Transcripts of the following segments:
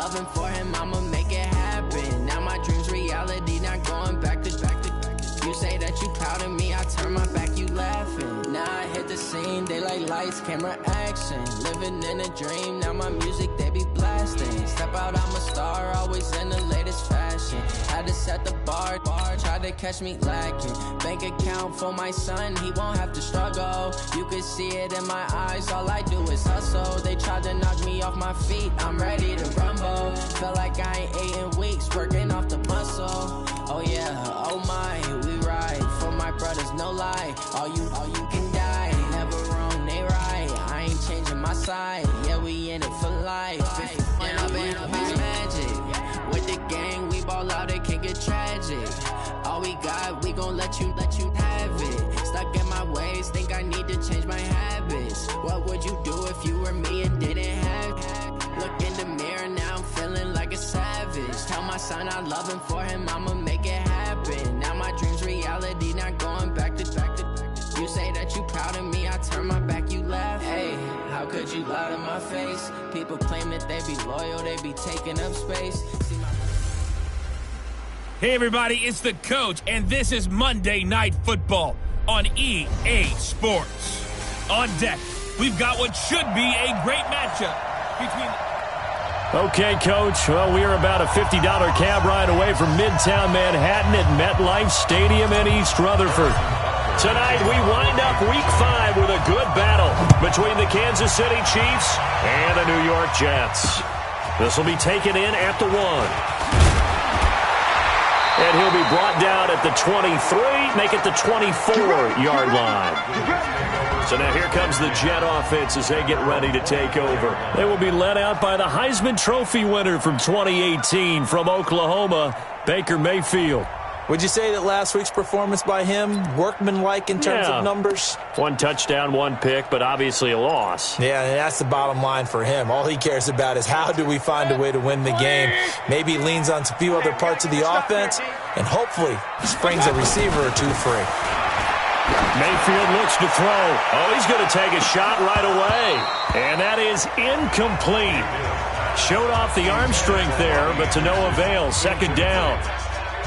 loving for him, I'ma make it happen. Now my dream's reality, not going back to. You say that you proud of me, I turn my back, you laughing. Now I hit the scene, they like lights, camera, action. Living in a dream, now my music, they be blasting. Step out, I'm a star, always in the latest fashion. Had to set the bar, try to catch me lacking. Bank account for my son, he won't have to struggle. You can see it in my eyes, all I do is hustle. They tried to knock me off my feet, I'm ready to rumble. Felt like I ain't ate in weeks, working off the muscle. Oh yeah, oh my, we ride for my brothers, no lie. All you can die, never wrong, they right. I ain't changing my side, yeah, we in it for life. And I've been magic. With the gang, we ball out, it can get tragic. All we got, we gon' let you have it. Stuck in my ways, think I need to change my habits. What would you do if you were me and didn't have it? Look in the mirror, now I'm feeling like a savage. Tell my son I love him, for him I'ma make it happen. Now my dream's reality, not going back to. You say that you proud of me, I turn my back, you laugh. Hey, how could you lie to my face? People claim that they be loyal, they be taking up space. Hey everybody, it's the Coach, and this is Monday Night Football on EA Sports. On deck, we've got what should be a great matchup between... Okay, Coach. Well, we are about a $50 cab ride away from Midtown Manhattan at MetLife Stadium in East Rutherford. Tonight, we wind up Week 5 with a good battle between the Kansas City Chiefs and the New York Jets. This will be taken in at the 1. And he'll be brought down at the 23, make it the 24-yard line. So now here comes the Jet offense as they get ready to take over. They will be led out by the Heisman Trophy winner from 2018 from Oklahoma, Baker Mayfield. Would you say that last week's performance by him, workmanlike in terms of numbers? 1 touchdown, 1 pick, but obviously a loss. Yeah, and that's the bottom line for him. All he cares about is how do we find a way to win the game. Maybe he leans on a few other parts of the offense, and hopefully springs a receiver or two free. Mayfield looks to throw. Oh, he's going to take a shot right away. And that is incomplete. Showed off the arm strength there, but to no avail. 2nd down.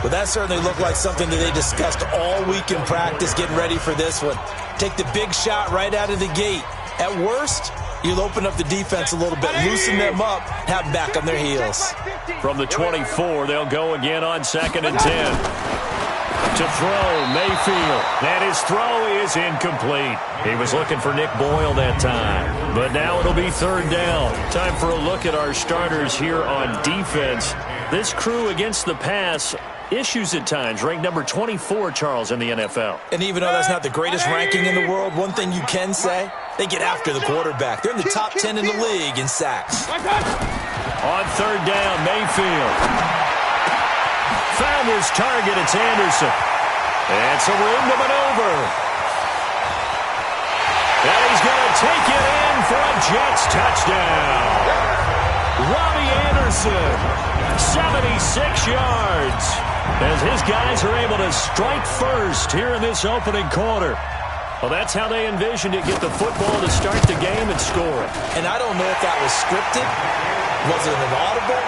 Well, that certainly looked like something that they discussed all week in practice getting ready for this one. Take the big shot right out of the gate. At worst, you'll open up the defense a little bit, loosen them up, have them back on their heels. From the 24, they'll go again on 2nd and 10. To throw, Mayfield. And his throw is incomplete. He was looking for Nick Boyle that time. But now it'll be 3rd down. Time for a look at our starters here on defense. This crew against the pass, issues at times, ranked number 24, Charles, in the NFL. And even though that's not the greatest ranking in the world, one thing you can say, they get after the quarterback. They're in the top 10 in the league in sacks. On 3rd down, Mayfield. Found his target, it's Anderson. And some room to maneuver. And he's going to take it in for a Jets touchdown. Robbie Anderson, 76 yards. As his guys are able to strike first here in this opening quarter. Well, that's how they envisioned it, get the football to start the game and score. And I don't know if that was scripted. Was it an audible?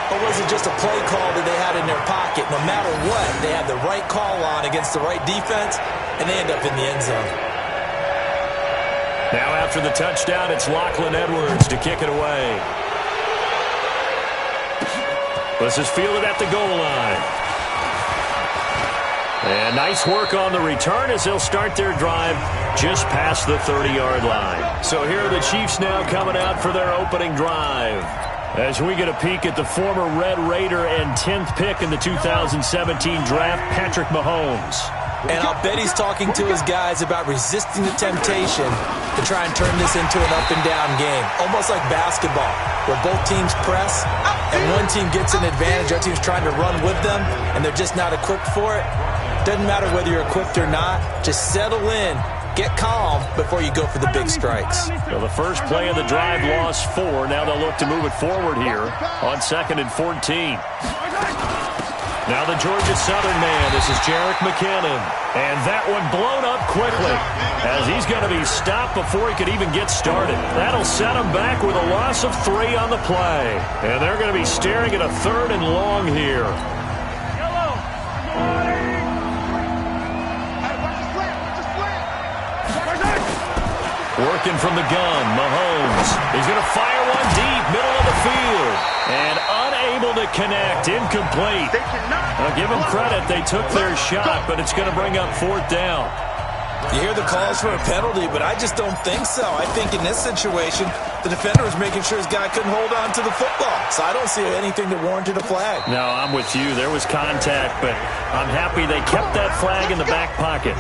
Or was it just a play call that they had in their pocket? No matter what, they had the right call on against the right defense, and they end up in the end zone. Now after the touchdown, it's Lachlan Edwards to kick it away. This is fielded at the goal line. And nice work on the return as they'll start their drive just past the 30-yard line. So here are the Chiefs now coming out for their opening drive. As we get a peek at the former Red Raider and 10th pick in the 2017 draft, Patrick Mahomes. And I'll bet he's talking to his guys about resisting the temptation to try and turn this into an up-and-down game. Almost like basketball, where both teams press, and one team gets an advantage, the other team's trying to run with them, and they're just not equipped for it. Doesn't matter whether you're equipped or not. Just settle in, get calm before you go for the big strikes. Well, the first play of the drive lost 4. Now they'll look to move it forward here on 2nd and 14. Now the Georgia Southern man, this is Jerick McKinnon. And that one blown up quickly as he's going to be stopped before he could even get started. That'll set him back with a loss of 3 on the play. And they're going to be staring at a 3rd and long here. Working from the gun, Mahomes. He's going to fire one deep, middle of the field. And unable to connect, incomplete. I'll give them credit, they took their shot, but it's going to bring up 4th down. You hear the calls for a penalty, but I just don't think so. I think in this situation, the defender was making sure his guy couldn't hold on to the football. So I don't see anything that warranted a flag. No, I'm with you. There was contact, but I'm happy they kept that flag in the back pocket.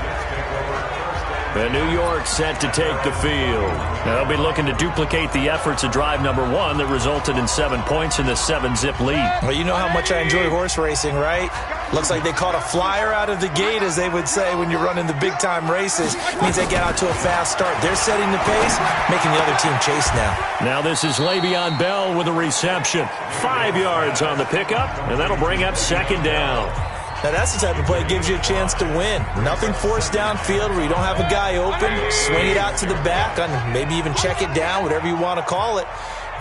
And New York set to take the field. Now they'll be looking to duplicate the efforts of drive number 1 that resulted in 7 points in the 7-zip lead. Well, you know how much I enjoy horse racing, right? Looks like they caught a flyer out of the gate, as they would say when you're running the big-time races. It means they get out to a fast start. They're setting the pace, making the other team chase now. Now this is Le'Veon Bell with a reception. 5 yards on the pickup, and that'll bring up 2nd down. Now, that's the type of play that gives you a chance to win. Nothing forced downfield where you don't have a guy open. Swing it out to the back, and maybe even check it down, whatever you want to call it.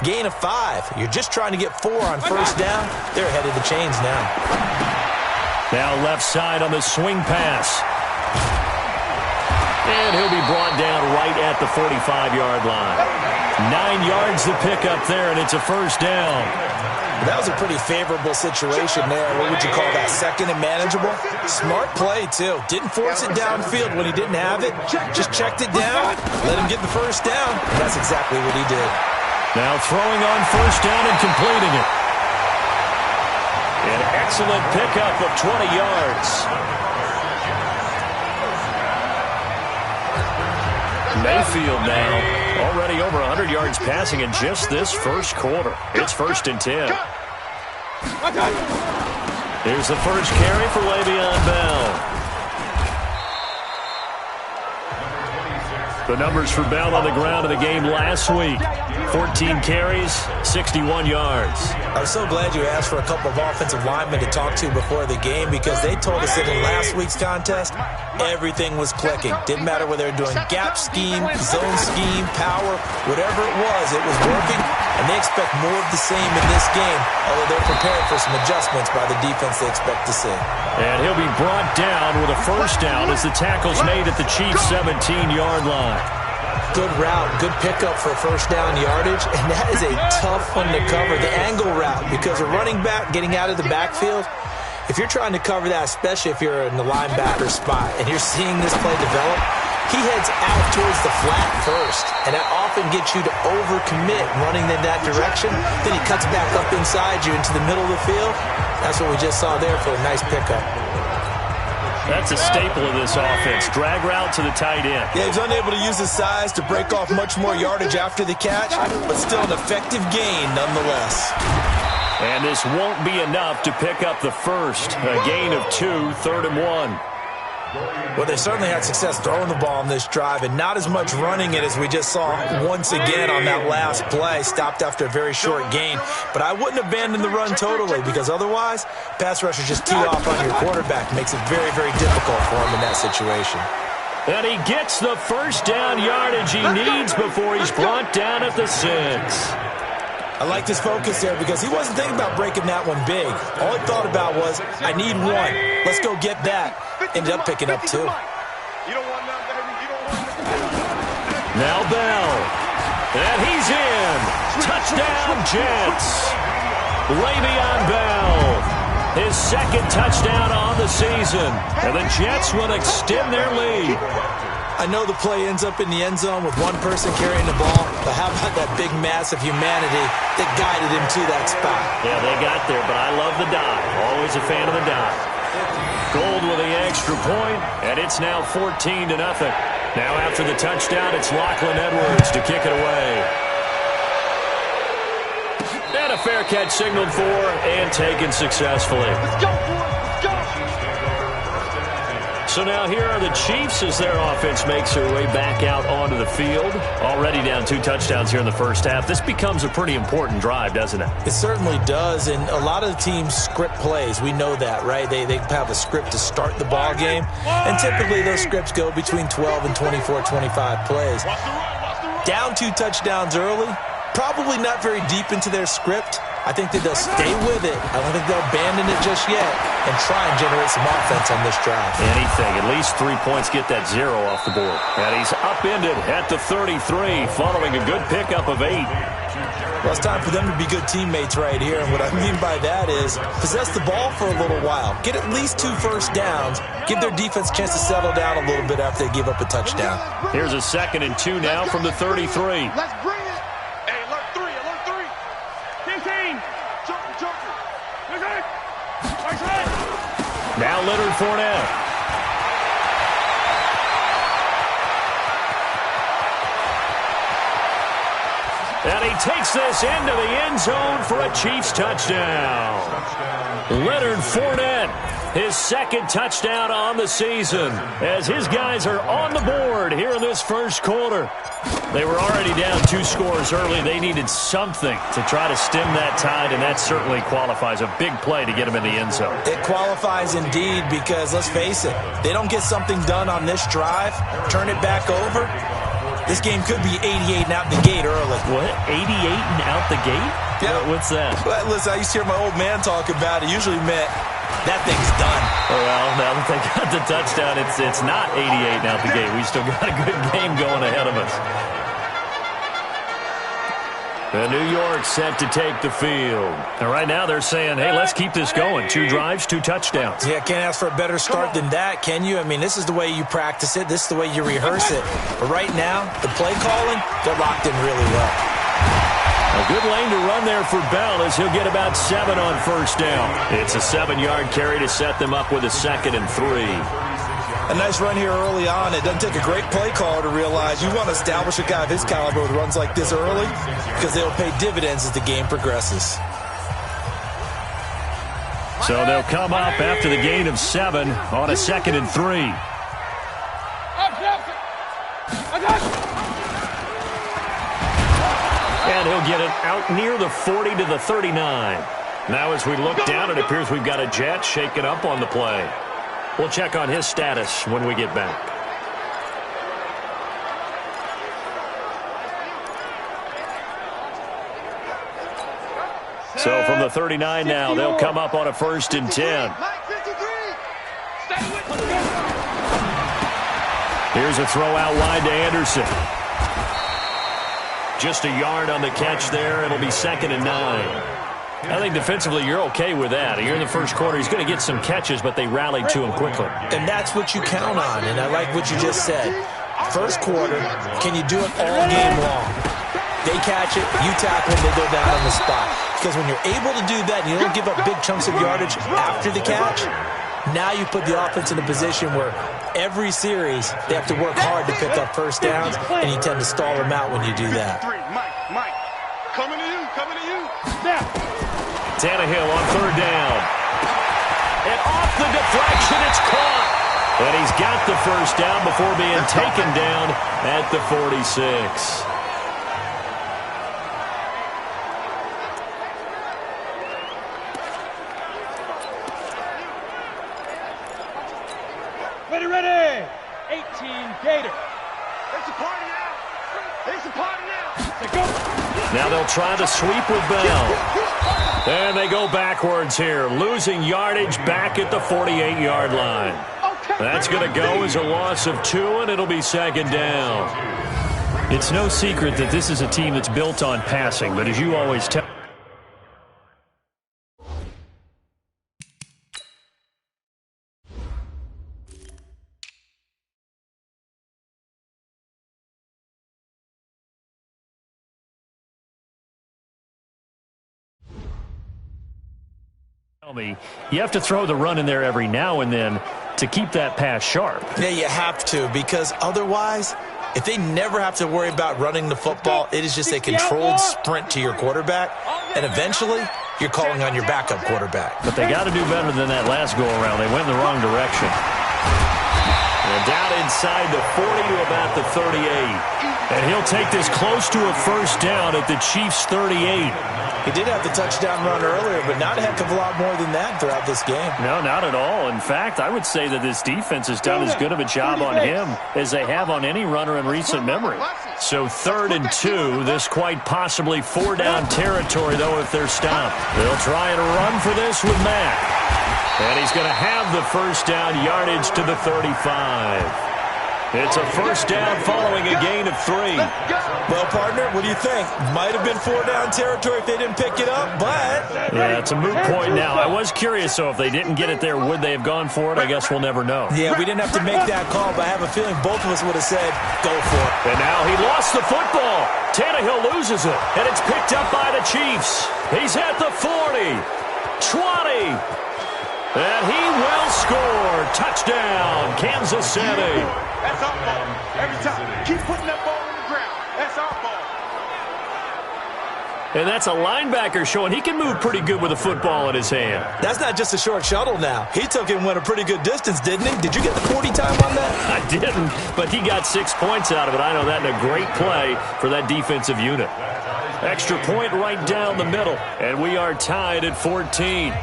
Gain of 5. You're just trying to get 4 on 1st down. They're ahead of the chains now. Now left side on the swing pass. And he'll be brought down right at the 45-yard line. 9 yards to pick up there, and it's a 1st down. That was a pretty favorable situation there. What would you call that? 2nd and manageable? Smart play, too. Didn't force it downfield when he didn't have it. Just checked it down, let him get the 1st down. And that's exactly what he did. Now throwing on 1st down and completing it. An excellent pickup of 20 yards. Mayfield now. Already over 100 yards passing in just this 1st quarter. It's 1st and 10. Here's the first carry for Le'Veon Bell. The numbers for Bell on the ground in the game last week. 14 carries, 61 yards. I was so glad you asked for a couple of offensive linemen to talk to before the game, because they told us that in last week's contest, everything was clicking. Didn't matter whether they were doing gap scheme, zone scheme, power, whatever it was working, and they expect more of the same in this game, although they're prepared for some adjustments by the defense they expect to see. And he'll be brought down with a 1st down as the tackle's made at the Chiefs' 17-yard line. Good route, good pickup for 1st down yardage, and that is a tough one to cover, the angle route, because a running back getting out of the backfield, if you're trying to cover that, especially if you're in the linebacker spot and you're seeing this play develop, he heads out towards the flat first, and that often gets you to overcommit running in that direction. Then he cuts back up inside you into the middle of the field. That's what we just saw there for a nice pickup. That's a staple of this offense. Drag route to the tight end. Yeah, he's unable to use his size to break off much more yardage after the catch, but still an effective gain nonetheless. And this won't be enough to pick up the 1st. A gain of 2, 3rd and 1. Well, they certainly had success throwing the ball on this drive, and not as much running it as we just saw once again on that last play. Stopped after a very short gain. But I wouldn't abandon the run totally, because otherwise, pass rushers just tee off on your quarterback. Makes it very, very difficult for him in that situation. And he gets the 1st down yardage he needs before he's brought down at the 6. I liked his focus there because he wasn't thinking about breaking that one big. All he thought about was, I need 1. Let's go get that. Ended up picking up 2. Now Bell. And he's in. Touchdown, Jets. Le'Veon Bell. His 2nd touchdown on the season. And the Jets will extend their lead. I know the play ends up in the end zone with one person carrying the ball, but how about that big mass of humanity that guided him to that spot? Yeah, they got there, but I love the dive. Always a fan of the dive. Gold with the extra point, and it's now 14-0. Now after the touchdown, it's Lachlan Edwards to kick it away. And a fair catch signaled for and taken successfully. Let's go, boys. Let's go. So now here are the Chiefs as their offense makes their way back out onto the field. Already down 2 touchdowns here in the first half. This becomes a pretty important drive, doesn't it? It certainly does, and a lot of the teams script plays. We know that, right? They have a script to start the ball game, and typically those scripts go between 12 and 24, 25 plays. Down 2 touchdowns early, probably not very deep into their script. I think that they'll stay with it. I don't think they'll abandon it just yet and try and generate some offense on this drive. Anything. At least 3 points, get that 0 off the board. And he's upended at the 33 following a good pickup of 8. Well, it's time for them to be good teammates right here. And what I mean by that is possess the ball for a little while. Get at least 2 first downs. Give their defense a chance to settle down a little bit after they give up a touchdown. Here's a 2nd and 2 now from the 33. Let's bring it. Hey, alert 3, alert 3. 15. Joker. Now Leonard Fournette. And he takes this into the end zone for a Chiefs touchdown. Leonard Fournette, his 2nd touchdown on the season, as his guys are on the board here in this first quarter. They were already down 2 scores early. They needed something to try to stem that tide, and that certainly qualifies. A big play to get him in the end zone. It qualifies indeed because, let's face it, they don't get something done on this drive, turn it back over, this game could be 88 and out the gate early. What? 88 and out the gate? Yeah. What's that? Well, listen, I used to hear my old man talk about it. Usually meant that thing's done. Well, now that they got the touchdown, it's not 88 and out the gate. We still got a good game going ahead of us. And New York set to take the field. And right now they're saying, hey, let's keep this going. 2 drives, 2 touchdowns. Yeah, can't ask for a better start than that, can you? I mean, this is the way you practice it. This is the way you rehearse it. But right now, the play calling, they're locked in really well. A good lane to run there for Bell as he'll get about 7 on first down. It's a 7-yard carry to set them up with a 2nd and 3. A nice run here early on. It doesn't take a great play caller to realize you want to establish a guy of his caliber with runs like this early because they'll pay dividends as the game progresses. So they'll come up after the gain of 7 on a 2nd and 3. And he'll get it out near the 40 to the 39. Now as we look down, it appears we've got a Jet shaken up on the play. We'll check on his status when we get back. So from the 39 now, they'll come up on a 1st and 10. Here's a throw out wide to Anderson. Just a yard on the catch there. It'll be 2nd and 9. I think defensively you're okay with that. Here in the first quarter, he's going to get some catches, but they rallied to him quickly. And that's what you count on, and I like what you just said. First quarter, can you do it all game long? They catch it, you tackle them, they go down on the spot. Because when you're able to do that and you don't give up big chunks of yardage after the catch, now you put the offense in a position where every series they have to work hard to pick up first downs, and you tend to stall them out when you do that. Mike, coming to you. Tannehill on 3rd down. And off the deflection, it's caught. And he's got the first down before being taken down at the 46. Ready. 18 Gator. It's a party now. Let's go. Now they'll try to sweep with Bell. And they go backwards here, losing yardage back at the 48-yard line. That's going to go as a loss of 2, and it'll be 2nd down. It's no secret that this is a team that's built on passing, but as you always tell, you have to throw the run in there every now and then to keep that pass sharp. Yeah, you have to, because otherwise, if they never have to worry about running the football, it is just a controlled sprint to your quarterback, and eventually you're calling on your backup quarterback. But they got to do better than that last go-around. They went in the wrong direction. And down inside the 40 to about the 38. And he'll take this close to a first down at the Chiefs' 38. He did have the touchdown run earlier, but not a heck of a lot more than that throughout this game. No, not at all. In fact, I would say that this defense has done as good of a job on him as they have on any runner in recent memory. So 3rd and 2, this quite possibly 4-down territory, though, if they're stopped. They'll try and run for this with Mack. And he's going to have the first down yardage to the 35. It's a first down following a gain of 3. Well, partner, what do you think? Might have been 4-down territory if they didn't pick it up, but... Yeah, it's a moot point now. I was curious, so if they didn't get it there, would they have gone for it? I guess we'll never know. Yeah, we didn't have to make that call, but I have a feeling both of us would have said, go for it. And now he lost the football. Tannehill loses it, and it's picked up by the Chiefs. He's at the 40, 20, and he will score. Touchdown, Kansas City. That's our ball. Every time. Keep putting that ball on the ground. That's our ball. And that's a linebacker showing he can move pretty good with a football in his hand. That's not just a short shuttle now. He took it and went a pretty good distance, didn't he? Did you get the 40 time on that? I didn't, but he got 6 points out of it. I know that in a great play for that defensive unit. Extra point right down the middle, and we are tied at 14.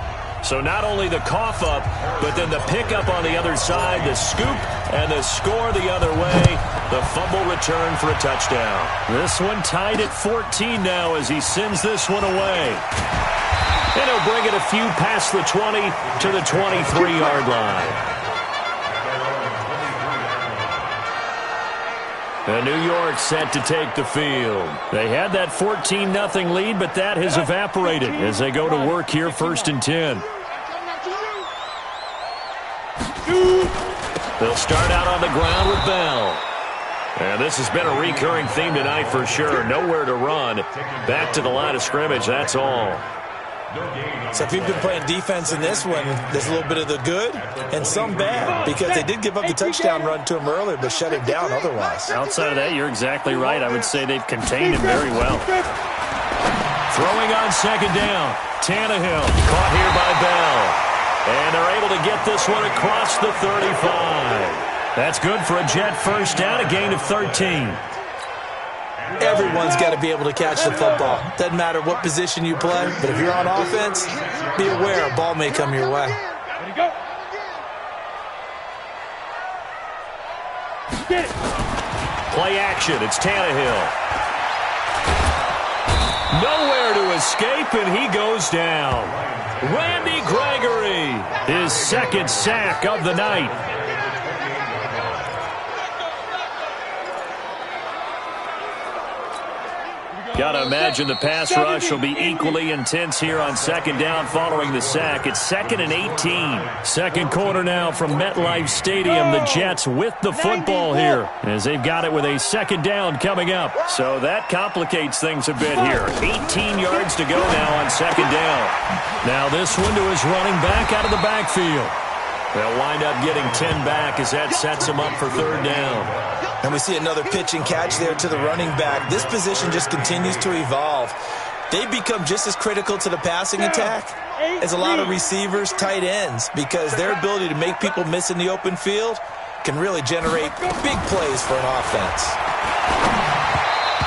So not only the cough up, but then the pickup on the other side, the scoop, and the score the other way. The fumble return for a touchdown. This one tied at 14 now as he sends this one away. And he'll bring it a few past the 20 to the 23-yard line. And New York set to take the field. They had that 14-0 lead, but that has evaporated as they go to work here 1st and 10. They'll start out on the ground with Bell. And this has been a recurring theme tonight for sure. Nowhere to run. Back to the line of scrimmage, that's all. So if you've been playing defense in this one, there's a little bit of the good and some bad, because they did give up the touchdown run to him earlier, but shut him down otherwise. Outside of that, you're exactly right. I would say they've contained him very well. Throwing on 2nd down. Tannehill caught here by Bell. And they're able to get this one across the 35. That's good for a Jet first down, a gain of 13. Everyone's got to be able to catch the football. Doesn't matter what position you play, but if you're on offense, be aware a ball may come your way. Play action, it's Tannehill. Nowhere to escape, and he goes down. Randy Gregory, his 2nd sack of the night. Gotta imagine the pass rush will be equally intense here on 2nd down following the sack. It's 2nd and 18. Second quarter now from MetLife Stadium. The Jets with the football here as they've got it with a 2nd down coming up. So that complicates things a bit here. 18 yards to go now on 2nd down. Now this one to his running back out of the backfield. They'll wind up getting 10 back as that sets them up for 3rd down. And we see another pitch and catch there to the running back. This position just continues to evolve. They become just as critical to the passing attack as a lot of receivers, tight ends, because their ability to make people miss in the open field can really generate big plays for an offense.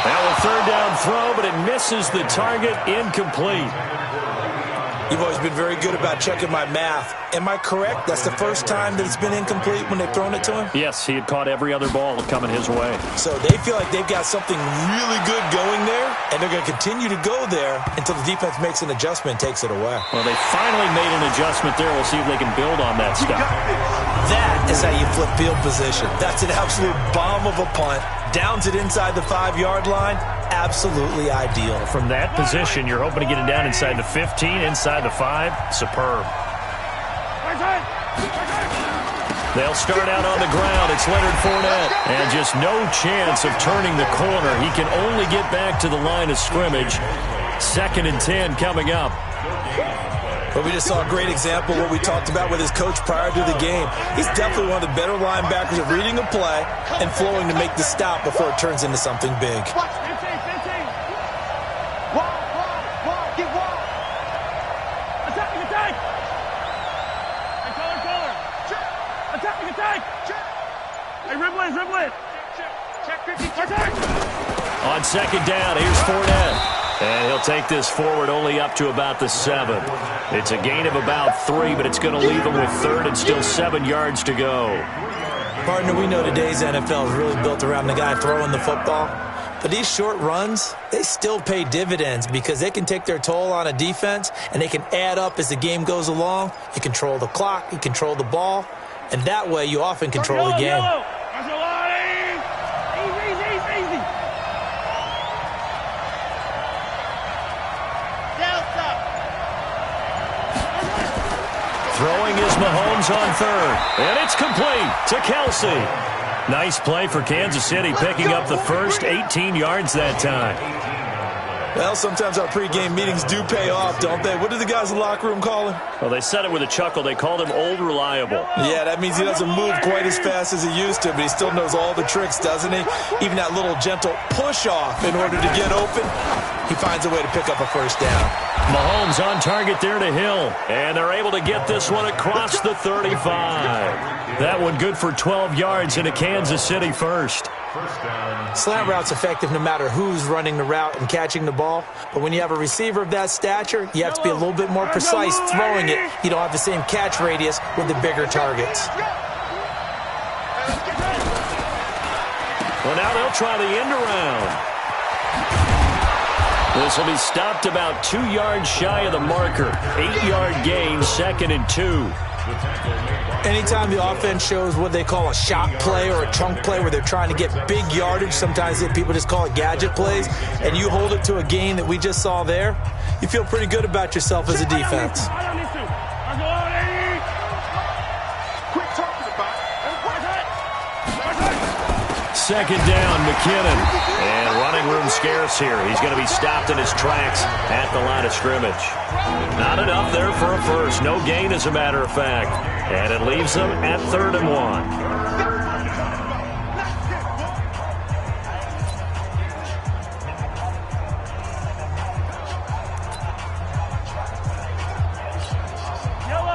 Now a 3rd down throw, but it misses the target, incomplete. You've always been very good about checking my math. Am I correct? That's the first time that it's been incomplete when they've thrown it to him? Yes, he had caught every other ball coming his way. So they feel like they've got something really good going there, and they're going to continue to go there until the defense makes an adjustment and takes it away. Well, they finally made an adjustment there. We'll see if they can build on that stuff. That is how you flip field position. That's an absolute bomb of a punt. Downs it inside the 5-yard line. Absolutely ideal. From that position, you're hoping to get it down inside the 15, inside the 5. Superb. They'll start out on the ground. It's Leonard Fournette. And just no chance of turning the corner. He can only get back to the line of scrimmage. 2nd and 10 coming up. But we just saw a great example of what we talked about with his coach prior to the game. He's definitely one of the better linebackers at reading a play and flowing to make the stop before it turns into something big. Line, dribble it. Check 50, check. On second down, here's Fournette. And he'll take this forward only up to about the 7. It's a gain of about 3, but it's going to leave him with third and still 7 yards to go. Partner, we know today's NFL is really built around the guy throwing the football. But these short runs, they still pay dividends because they can take their toll on a defense and they can add up as the game goes along. You control the clock, you control the ball, and that way you often control the game. Easy. Throwing is Mahomes on third, and it's complete to Kelsey. Nice play for Kansas City, picking up the first 18 yards that time. Well, sometimes our pregame meetings do pay off, don't they? What do the guys in the locker room call him? Well, they said it with a chuckle. They called him Old Reliable. Yeah, that means he doesn't move quite as fast as he used to, but he still knows all the tricks, doesn't he? Even that little gentle push-off in order to get open, he finds a way to pick up a first down. Mahomes on target there to Hill, and they're able to get this one across the 35. That one good for 12 yards into Kansas City first. Slant route's effective no matter who's running the route and catching the ball, but when you have a receiver of that stature, you have to be a little bit more precise throwing it. You don't have the same catch radius with the bigger targets. Well, now they'll try the end around. This will be stopped about 2 yards shy of the marker. 8-yard gain, 2nd and 2. Anytime the offense shows what they call a shot play or a chunk play where they're trying to get big yardage, sometimes people just call it gadget plays, and you hold it to a gain that we just saw there, you feel pretty good about yourself as a defense. Second down, McKinnon. And running room scarce here. He's going to be stopped in his tracks at the line of scrimmage. Not enough there for a first. No gain, as a matter of fact. And it leaves them at 3rd and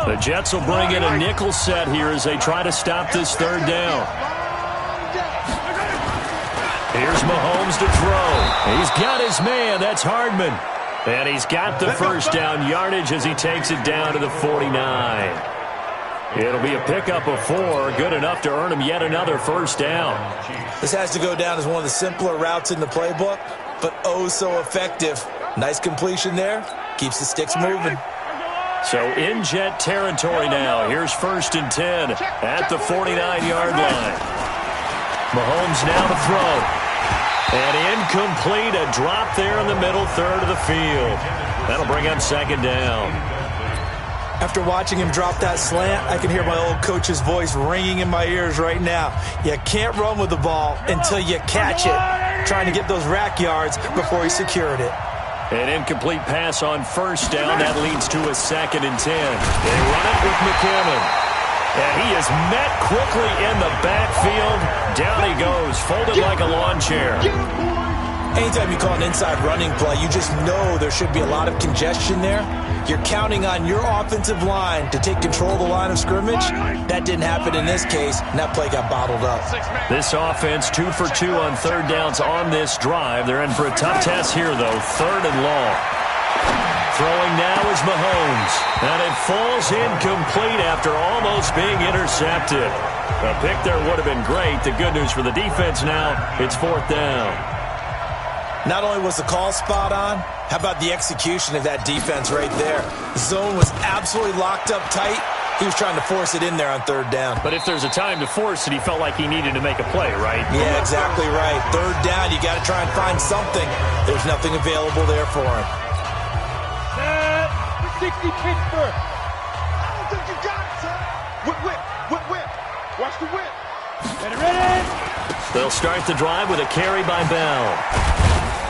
1. The Jets will bring in a nickel set here as they try to stop this 3rd down. Here's Mahomes to throw. He's got his man. That's Hardman. And he's got the first down yardage as he takes it down to the 49. It'll be a pickup of 4, good enough to earn him yet another first down. This has to go down as one of the simpler routes in the playbook, but oh so effective. Nice completion there. Keeps the sticks moving. So in Jet territory now. Here's 1st and 10 at the 49-yard line. Mahomes now to throw. And incomplete, a drop there in the middle third of the field. That'll bring up 2nd down. After watching him drop that slant, I can hear my old coach's voice ringing in my ears right now. You can't run with the ball until you catch it. Trying to get those rack yards before he secured it. An incomplete pass on 1st down. That leads to a 2nd and 10. They run it with McKinnon. And he is met quickly in the backfield. Down he goes, folded like a lawn chair. Anytime you call an inside running play, you just know there should be a lot of congestion there. You're counting on your offensive line to take control of the line of scrimmage. That didn't happen in this case, and that play got bottled up. This offense 2 for 2 on 3rd downs on this drive. They're in for a tough test here, though. 3rd and long. Throwing now is Mahomes. And it falls incomplete after almost being intercepted. A pick there would have been great. The good news for the defense now, it's 4th down. Not only was the call spot on, how about the execution of that defense right there? The zone was absolutely locked up tight. He was trying to force it in there on 3rd down. But if there's a time to force it, he felt like he needed to make a play, right? Yeah, exactly right. 3rd down, you got to try and find something. There's nothing available there for him. 60 Pittsburgh. I don't think you got it, son. Whip. Watch the whip. Ready. They'll start the drive with a carry by Bell.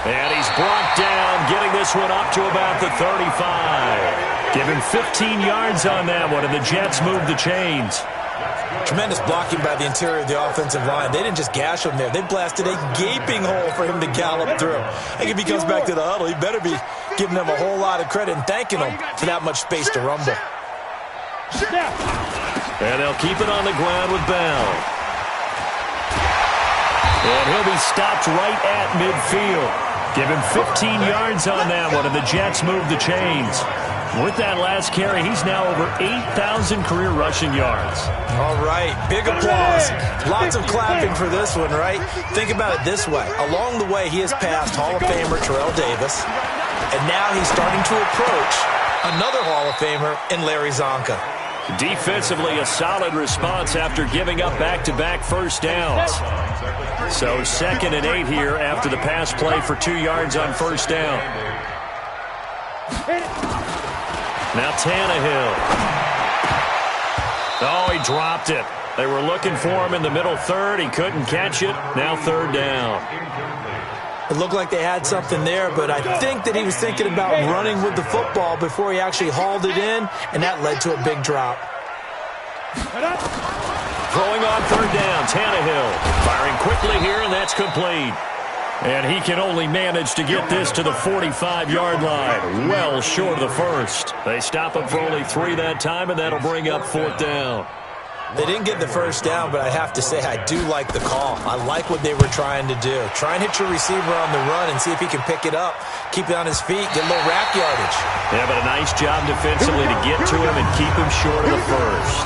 And he's brought down, getting this one up to about the 35. Give him 15 yards on that one, and the Jets move the chains. Tremendous blocking by the interior of the offensive line. They didn't just gash him there. They blasted a gaping hole for him to gallop through. I think if he comes back to the huddle, he better be giving them a whole lot of credit and thanking them for that much space to rumble. And they'll keep it on the ground with Bell. And he'll be stopped right at midfield. Give him 15 yards on that one, and the Jets move the chains. With that last carry, he's now over 8,000 career rushing yards. All right, big applause. Lots of clapping for this one, right? Think about it this way. Along the way, he has passed Hall of Famer Terrell Davis, and now he's starting to approach another Hall of Famer in Larry Zonka. Defensively, a solid response after giving up back-to-back first downs. So 2nd and 8 here after the pass play for 2 yards on first down. Now Tannehill. Oh, he dropped it. They were looking for him in the middle third. He couldn't catch it. Now 3rd down. It looked like they had something there, but I think that he was thinking about running with the football before he actually hauled it in, and that led to a big drop. Throwing on 3rd down, Tannehill. Firing quickly here, and that's complete. And he can only manage to get this to the 45-yard line, well short of the first. They stop him for only 3 that time, and that'll bring up 4th down. They didn't get the first down, but I have to say I do like the call. I like what they were trying to do. Try and hit your receiver on the run and see if he can pick it up, keep it on his feet, get a little rack yardage. Yeah, but a nice job defensively to get to him and keep him short of the first.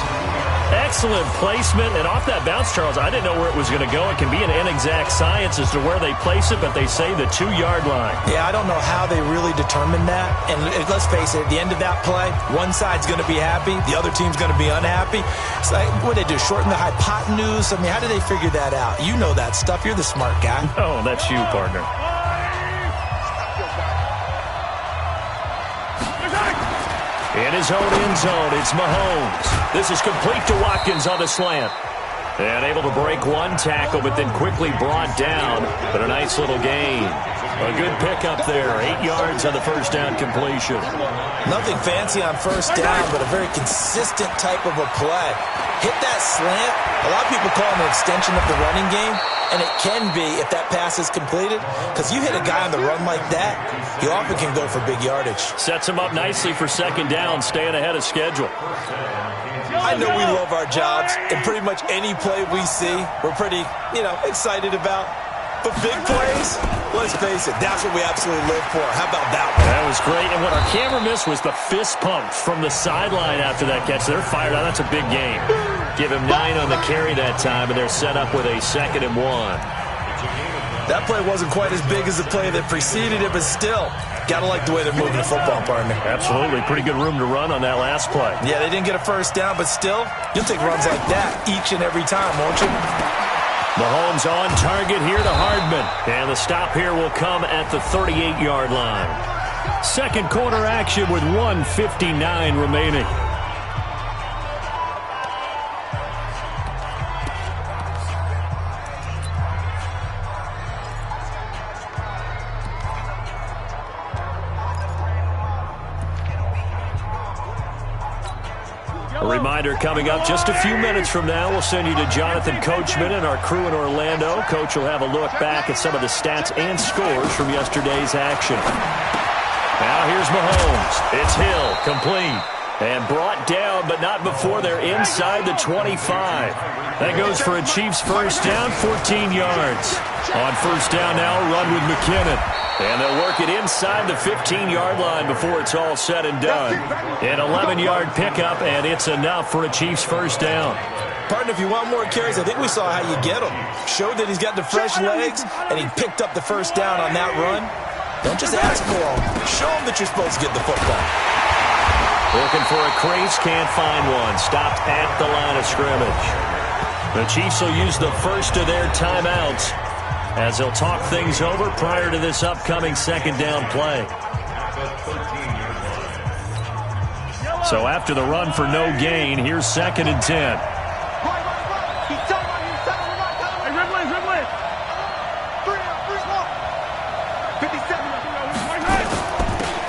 Excellent placement, and off that bounce, Charles, I didn't know where it was going to go. It can be an inexact science as to where they place it, but they say the 2-yard line. Yeah, I don't know how they really determined that. And let's face it, at the end of that play, one side's going to be happy, the other team's going to be unhappy. It's like, what did they do, shorten the hypotenuse? I mean, how did they figure that out? You know that stuff. You're the smart guy. Oh, that's you, partner. In his own end zone, it's Mahomes. This is complete to Watkins on the slant. And able to break one tackle, but then quickly brought down. But a nice little gain. A good pickup there. 8 yards on the first down completion. Nothing fancy on first down, but a very consistent type of a play. Hit that slant. A lot of people call it an extension of the running game. And it can be if that pass is completed. Because you hit a guy on the run like that, he often can go for big yardage. Sets him up nicely for 2nd down, staying ahead of schedule. I know we love our jobs, and pretty much any play we see, we're pretty, excited about. But big plays, let's face it, that's what we absolutely live for. How about that one? That was great, and what our camera missed was the fist pump from the sideline after that catch. They're fired out. That's a big game. Give him 9 on the carry that time, and they're set up with a 2nd and 1. That play wasn't quite as big as the play that preceded it, but still, got to like the way they're moving the football, partner. Absolutely. Pretty good room to run on that last play. Yeah, they didn't get a first down, but still, you'll take runs like that each and every time, won't you? Mahomes on target here to Hardman. And the stop here will come at the 38-yard line. Second quarter action with 1:59 remaining. A reminder coming up just a few minutes from now, we'll send you to Jonathan Coachman and our crew in Orlando. Coach will have a look back at some of the stats and scores from yesterday's action. Now here's Mahomes. It's Hill, complete. And brought down, but not before they're inside the 25. That goes for a Chiefs first down, 14 yards. On first down now, run with McKinnon. And they'll work it inside the 15-yard line before it's all said and done. An 11-yard pickup, and it's enough for a Chiefs first down. Partner, if you want more carries, I think we saw how you get them. Showed that he's got the fresh legs, and he picked up the first down on that run. Don't just ask for them. Show them that you're supposed to get the football. Looking for a crease, can't find one. Stopped at the line of scrimmage. The Chiefs will use the first of their timeouts as they'll talk things over prior to this upcoming second down play. So after the run for no gain, here's 2nd and 10.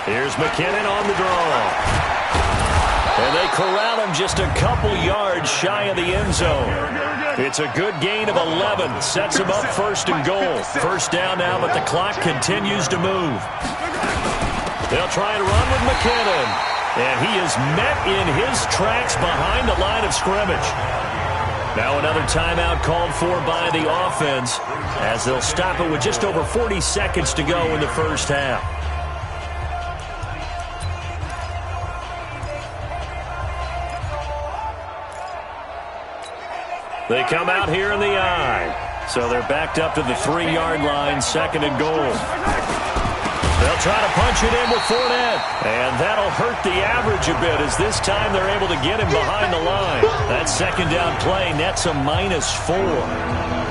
Here's McKinnon on the draw. And they corral him just a couple yards shy of the end zone. It's a good gain of 11. Sets him up 1st and goal. First down now, but the clock continues to move. They'll try and run with McKinnon. And he is met in his tracks behind the line of scrimmage. Now another timeout called for by the offense as they'll stop it with just over 40 seconds to go in the first half. They come out here in the I. So they're backed up to the 3-yard line, 2nd and goal. They'll try to punch it in with Fournette. And that'll hurt the average a bit as this time they're able to get him behind the line. That 2nd down play nets a -4.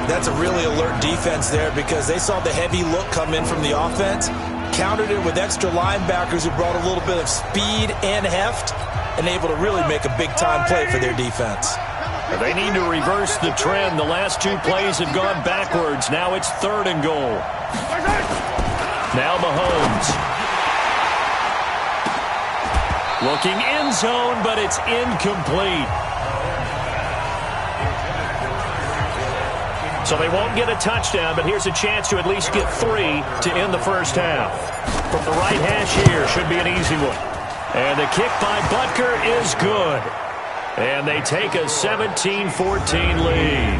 That's a really alert defense there because they saw the heavy look come in from the offense, countered it with extra linebackers who brought a little bit of speed and heft, and able to really make a big-time play for their defense. They need to reverse the trend. The last 2 plays have gone backwards. Now it's 3rd and goal. Now Mahomes. Looking end zone, but it's incomplete. So they won't get a touchdown, but here's a chance to at least get 3 to end the first half. From the right hash here, should be an easy one. And the kick by Butker is good. And they take a 17-14 lead.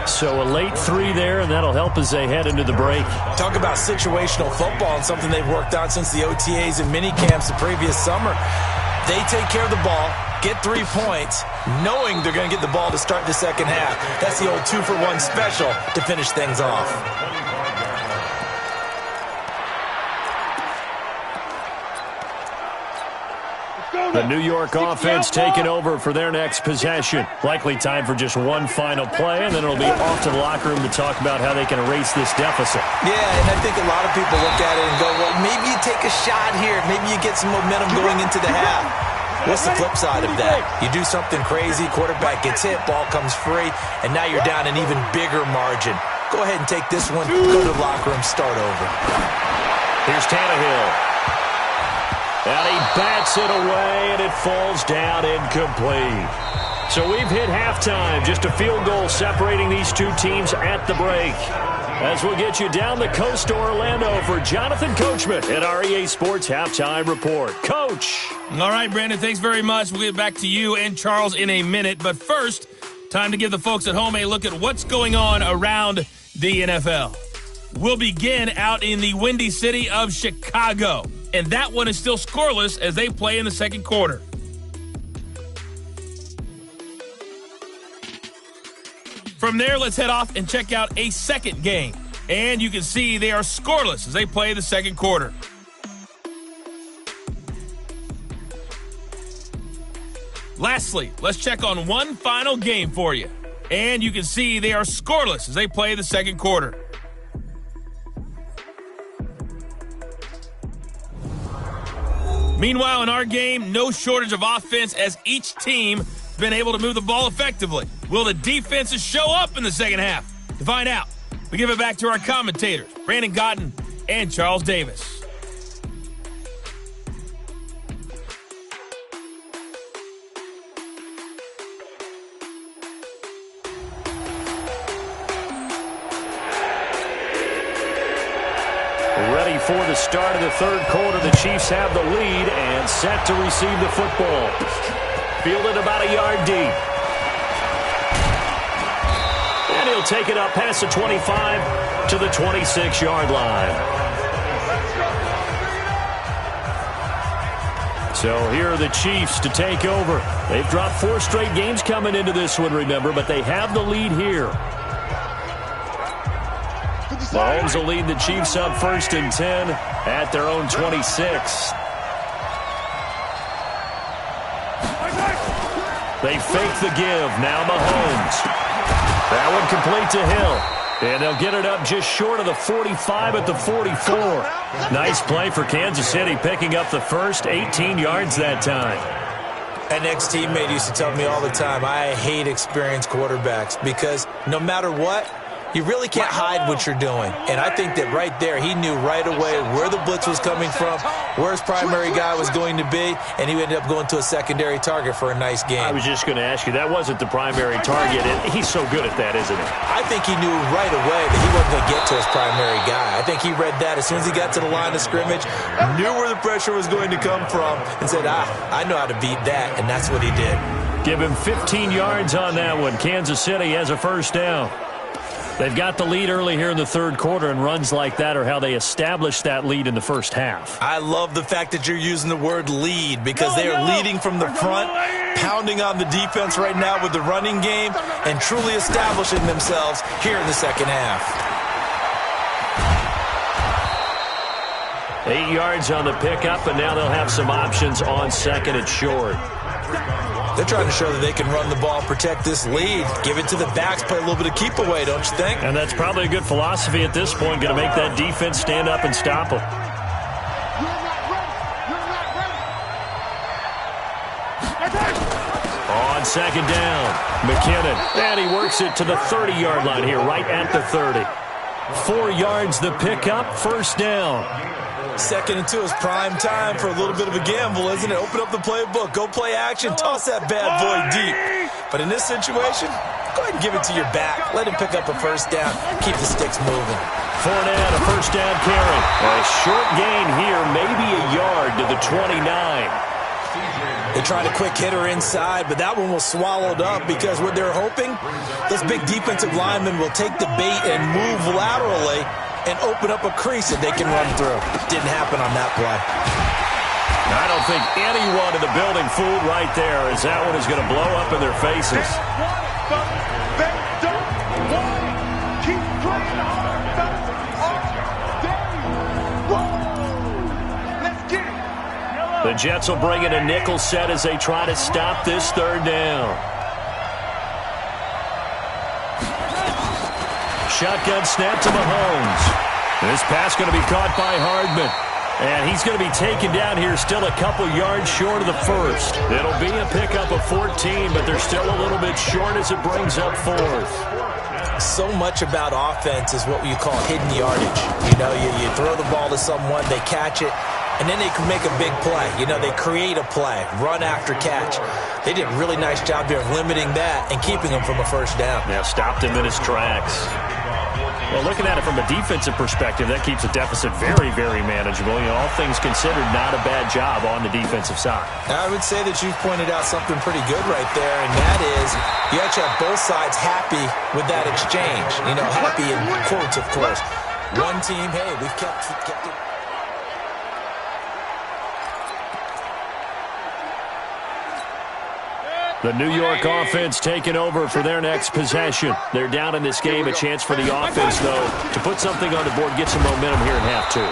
So a late 3 there, and that'll help as they head into the break. Talk about situational football and something they've worked on since the OTAs and mini camps the previous summer. They take care of the ball, get 3 points, knowing they're going to get the ball to start the second half. That's the old 2-for-1 special to finish things off. The New York offense taking over for their next possession. Likely time for just one final play, and then it'll be off to the locker room to talk about how they can erase this deficit. Yeah, and I think a lot of people look at it and go, well, maybe you take a shot here. Maybe you get some momentum going into the half. What's the flip side of that? You do something crazy, quarterback gets hit, ball comes free, and now you're down an even bigger margin. Go ahead and take this one, go to the locker room, start over. Here's Tannehill. And he bats it away, and it falls down incomplete. So we've hit halftime. Just a field goal separating these 2 teams at the break. As we'll get you down the coast to Orlando for Jonathan Coachman at our EA Sports Halftime Report. Coach. All right, Brandon, thanks very much. We'll get back to you and Charles in a minute. But first, time to give the folks at home a look at what's going on around the NFL. We'll begin out in the windy city of Chicago. And that one is still scoreless as they play in the second quarter. From there, let's head off and check out a second game. And you can see they are scoreless as they play the second quarter. Lastly, let's check on one final game for you. And you can see they are scoreless as they play the second quarter. Meanwhile, in our game, no shortage of offense as each team has been able to move the ball effectively. Will the defenses show up in the second half? To find out, we give it back to our commentators, Brandon Gotten and Charles Davis. Ready for the start of the third quarter. The Chiefs have the lead and set to receive the football. Fielded about a yard deep. And he'll take it up past the 25 to the 26-yard line. So here are the Chiefs to take over. They've dropped 4 straight games coming into this one, remember, but they have the lead here. Mahomes will lead the Chiefs up 1st and 10 at their own 26. They fake the give. Now Mahomes. That one complete to Hill. And they'll get it up just short of the 45 at the 44. Nice play for Kansas City, picking up the first 18 yards that time. An ex-teammate used to tell me all the time, I hate experienced quarterbacks because no matter what, you really can't hide what you're doing. And I think that right there, he knew right away where the blitz was coming from, where his primary guy was going to be, and he ended up going to a secondary target for a nice game. I was just going to ask you, that wasn't the primary target, and he's so good at that, isn't he? I think he knew right away that he wasn't going to get to his primary guy. I think he read that as soon as he got to the line of scrimmage, knew where the pressure was going to come from, and said, I know how to beat that, and that's what he did. Give him 15 yards on that one. Kansas City has a first down. They've got the lead early here in the third quarter, and runs like that are how they established that lead in the first half. I love the fact that you're using the word lead because they are leading from the front, pounding on the defense right now with the running game, and truly establishing themselves here in the second half. 8 yards on the pickup, and now they'll have some options on second and short. They're trying to show that they can run the ball, protect this lead, give it to the backs, play a little bit of keep away, don't you think? And that's probably a good philosophy at this point, going to make that defense stand up and stop them. On second down, McKinnon, and he works it to the 30-yard line here, right at the 30. 4 yards the pickup, first down. Second and 2 is prime time for a little bit of a gamble, isn't it? Open up the playbook, go play action, toss that bad boy deep. But in this situation, go ahead and give it to your back. Let him pick up a first down, keep the sticks moving. Fournette, a first down carry. A short gain here, maybe a yard to the 29. They tried a quick hitter inside, but that one was swallowed up because what they're hoping, those big defensive linemen will take the bait and move laterally and open up a crease that they can run through. Didn't happen on that play. I don't think anyone in the building fooled right there, as that one is going to blow up in their faces. Keep playing hard, Let's get it. The Jets will bring in a nickel set as they try to stop this third down. Shotgun snap to Mahomes. This pass going to be caught by Hardman. And he's going to be taken down here, still a couple yards short of the first. It'll be a pickup of 14, but they're still a little bit short as it brings up fourth. So much about offense is what you call hidden yardage. You know, you throw the ball to someone, they catch it, and then they can make a big play. You know, they create a play, run after catch. They did a really nice job there of limiting that and keeping him from a first down. Yeah, stopped him in his tracks. Well, looking at it from a defensive perspective, that keeps the deficit very, very manageable. You know, all things considered, not a bad job on the defensive side. I would say that you've pointed out something pretty good right there, and that is you actually have both sides happy with that exchange. You know, happy in quotes, of course. One team, hey, we've kept it. The New York offense taking over for their next possession. They're down in this game. A chance for the offense, though, to put something on the board, get some momentum here in half two.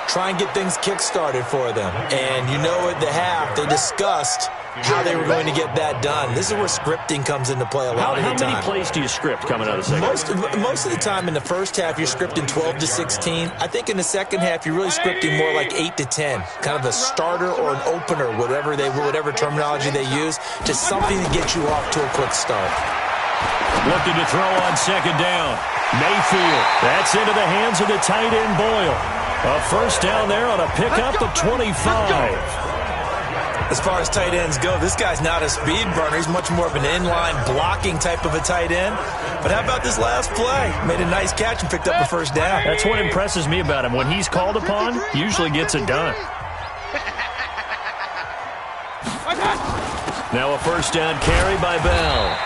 Try and get things kick-started for them. And you know at the half, they discussed how they were going to get that done. This is where scripting comes into play a lot of the time. How many plays do you script coming out of the second? Most of the time in the first half, you're scripting 12 to 16. I think in the second half, you're really scripting more like 8 to 10. Kind of a starter or an opener, whatever terminology they use, just something to get you off to a quick start. Looking to throw on second down. Mayfield. That's into the hands of the tight end Boyle. A first down there on a pickup of 25. As far as tight ends go, this guy's not a speed burner. He's much more of an inline blocking type of a tight end. But how about this last play? Made a nice catch and picked up the first down. That's what impresses me about him. When he's called upon, usually gets it done. Now a first down carry by Bell.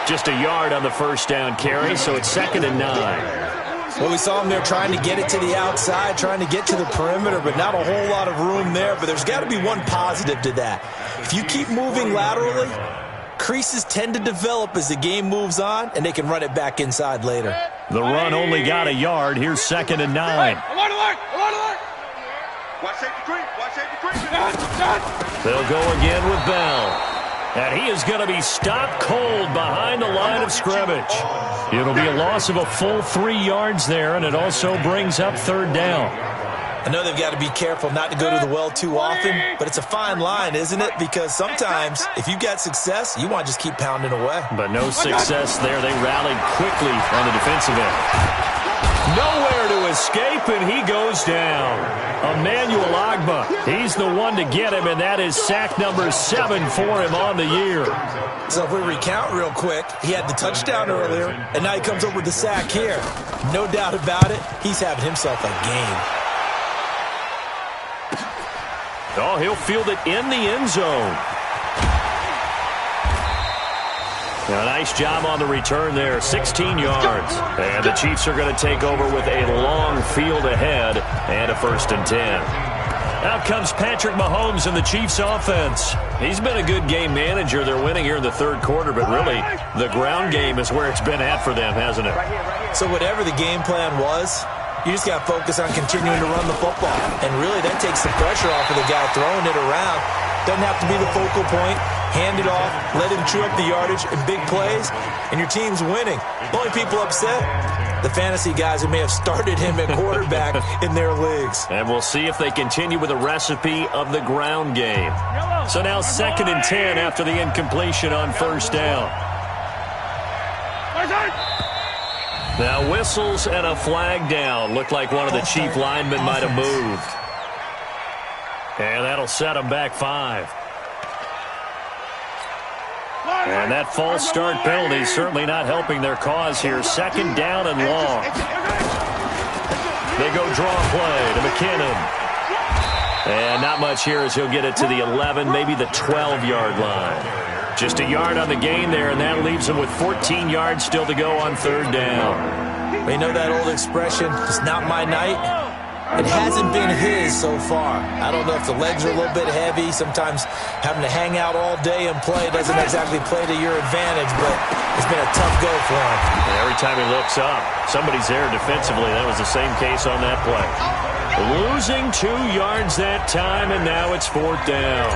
Just a yard on the first down carry, so it's 2nd and 9. Well, we saw him there trying to get it to the outside, trying to get to the perimeter, but not a whole lot of room there. But there's got to be one positive to that. If you keep moving laterally, creases tend to develop as the game moves on, and they can run it back inside later. The run only got a yard. Here's 2nd and 9. They'll go again with Bell. And he is going to be stopped cold behind the line of scrimmage. It'll be a loss of a full 3 yards there, and it also brings up 3rd down. I know they've got to be careful not to go to the well too often, but it's a fine line, isn't it? Because sometimes, if you get success, you want to just keep pounding away. But no success there. They rallied quickly on the defensive end. Nowhere to escape, and he goes down. Emmanuel Ogbah, he's the one to get him, and that is sack number 7 for him on the year. So if we recount real quick, he had the touchdown earlier, and now he comes up with the sack here. No doubt about it, he's having himself a game. Oh, he'll field it in the end zone. A nice job on the return there, 16 yards. And the Chiefs are going to take over with a long field ahead and a 1st and 10. Out comes Patrick Mahomes and the Chiefs offense. He's been a good game manager. They're winning here in the 3rd quarter, but really the ground game is where it's been at for them, hasn't it? So whatever the game plan was, you just got to focus on continuing to run the football. And really that takes the pressure off of the guy throwing it around. Doesn't have to be the focal point. Hand it off, let him chew up the yardage in big plays, and your team's winning. The only people upset, the fantasy guys who may have started him at quarterback in their leagues. And we'll see if they continue with the recipe of the ground game. So now 2nd and 10 after the incompletion on 1st down. Now whistles and a flag down. Looked like one of the Chief linemen might have moved. And that'll set them back 5. And that false start penalty is certainly not helping their cause here. 2nd down and long. They go draw play to McKinnon. And not much here as he'll get it to the 11, maybe the 12-yard line. Just a yard on the gain there, and that leaves them with 14 yards still to go on 3rd down. We know that old expression, it's not my night. It hasn't been his so far. I don't know if the legs are a little bit heavy. Sometimes having to hang out all day and play doesn't exactly play to your advantage, but it's been a tough go for him. And every time he looks up, somebody's there defensively. That was the same case on that play. Losing 2 yards that time, and now it's 4th down.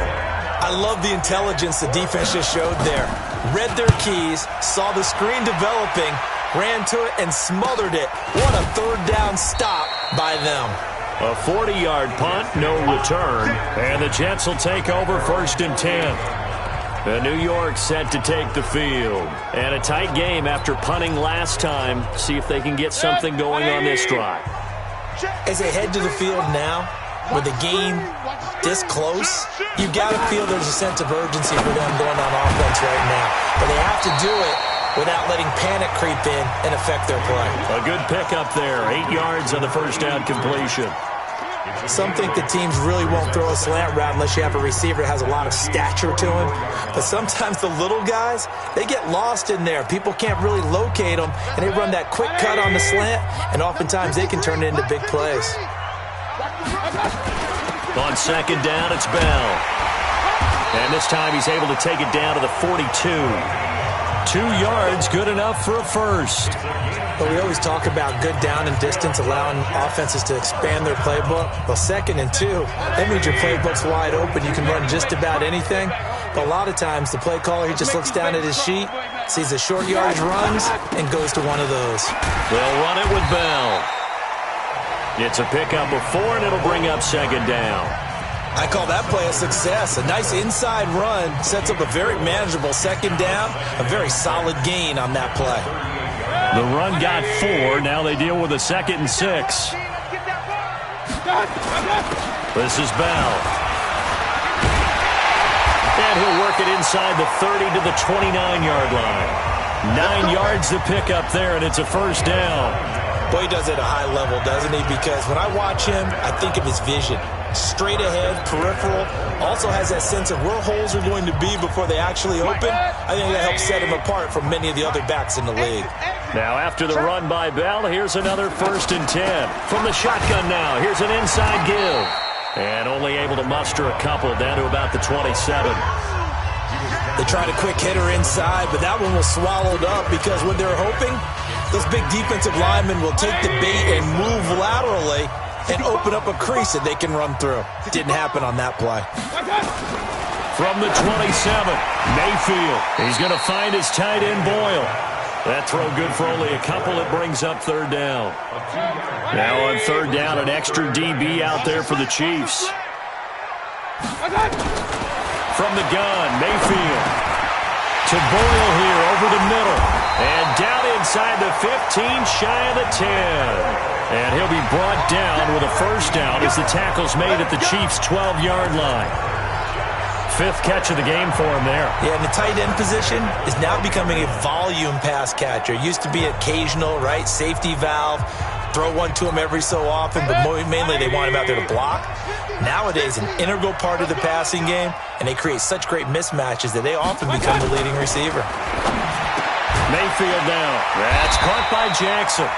I love the intelligence the defense just showed there. Read their keys, saw the screen developing, ran to it and smothered it. What a 3rd down stop by them. A 40-yard punt, no return, and the Jets will take over 1st and 10. New York set to take the field. And a tight game after punting last time. See if they can get something going on this drive. As they head to the field now, with the game this close, you got to feel there's a sense of urgency for them going on offense right now. But they have to do it without letting panic creep in and affect their play. A good pickup there, 8 yards on the 1st down completion. Some think the teams really won't throw a slant route unless you have a receiver that has a lot of stature to him. But sometimes the little guys, they get lost in there. People can't really locate them, and they run that quick cut on the slant, and oftentimes they can turn it into big plays. On 2nd down, it's Bell. And this time he's able to take it down to the 42. 2 yards, good enough for a 1st. But we always talk about good down and distance, allowing offenses to expand their playbook. Well, 2nd and 2, that means your playbook's wide open. You can run just about anything. But a lot of times, the play caller, he just looks down at his sheet, sees the short yardage runs, and goes to one of those. They'll run it with Bell. It's a pickup of 4, and it'll bring up 2nd down. I call that play a success. A nice inside run sets up a very manageable 2nd down, a very solid gain on that play. The run got 4. Now they deal with a 2nd and 6. This is Bell. And he'll work it inside the 30 to the 29-yard line. 9 yards to pick up there, and it's a 1st down. Boy, he does it at a high level, doesn't he? Because when I watch him, I think of his vision. Straight ahead, peripheral, also has that sense of where holes are going to be before they actually open. I think that helps set him apart from many of the other backs in the league. Now after the run by Bell, here's another 1st and 10. From the shotgun now, here's an inside give. And only able to muster a couple down to about the 27. They tried a quick hitter inside, but that one was swallowed up because when they're hoping, those big defensive linemen will take the bait and move laterally and open up a crease that they can run through. Didn't happen on that play. From the 27, Mayfield. He's going to find his tight end, Boyle. That throw good for only a couple. It brings up 3rd down. Now on 3rd down, an extra DB out there for the Chiefs. From the gun, Mayfield. To Boyle here over the middle. And down inside the 15, shy of the 10. And he'll be brought down with a 1st down as the tackle's made at the Chiefs' 12-yard line. 5th catch of the game for him there. Yeah, and the tight end position is now becoming a volume pass catcher. It used to be occasional, right? Safety valve. Throw one to him every so often, but mainly they want him out there to block. Nowadays, an integral part of the passing game, and they create such great mismatches that they often become the leading receiver. Mayfield down. That's caught by Jackson.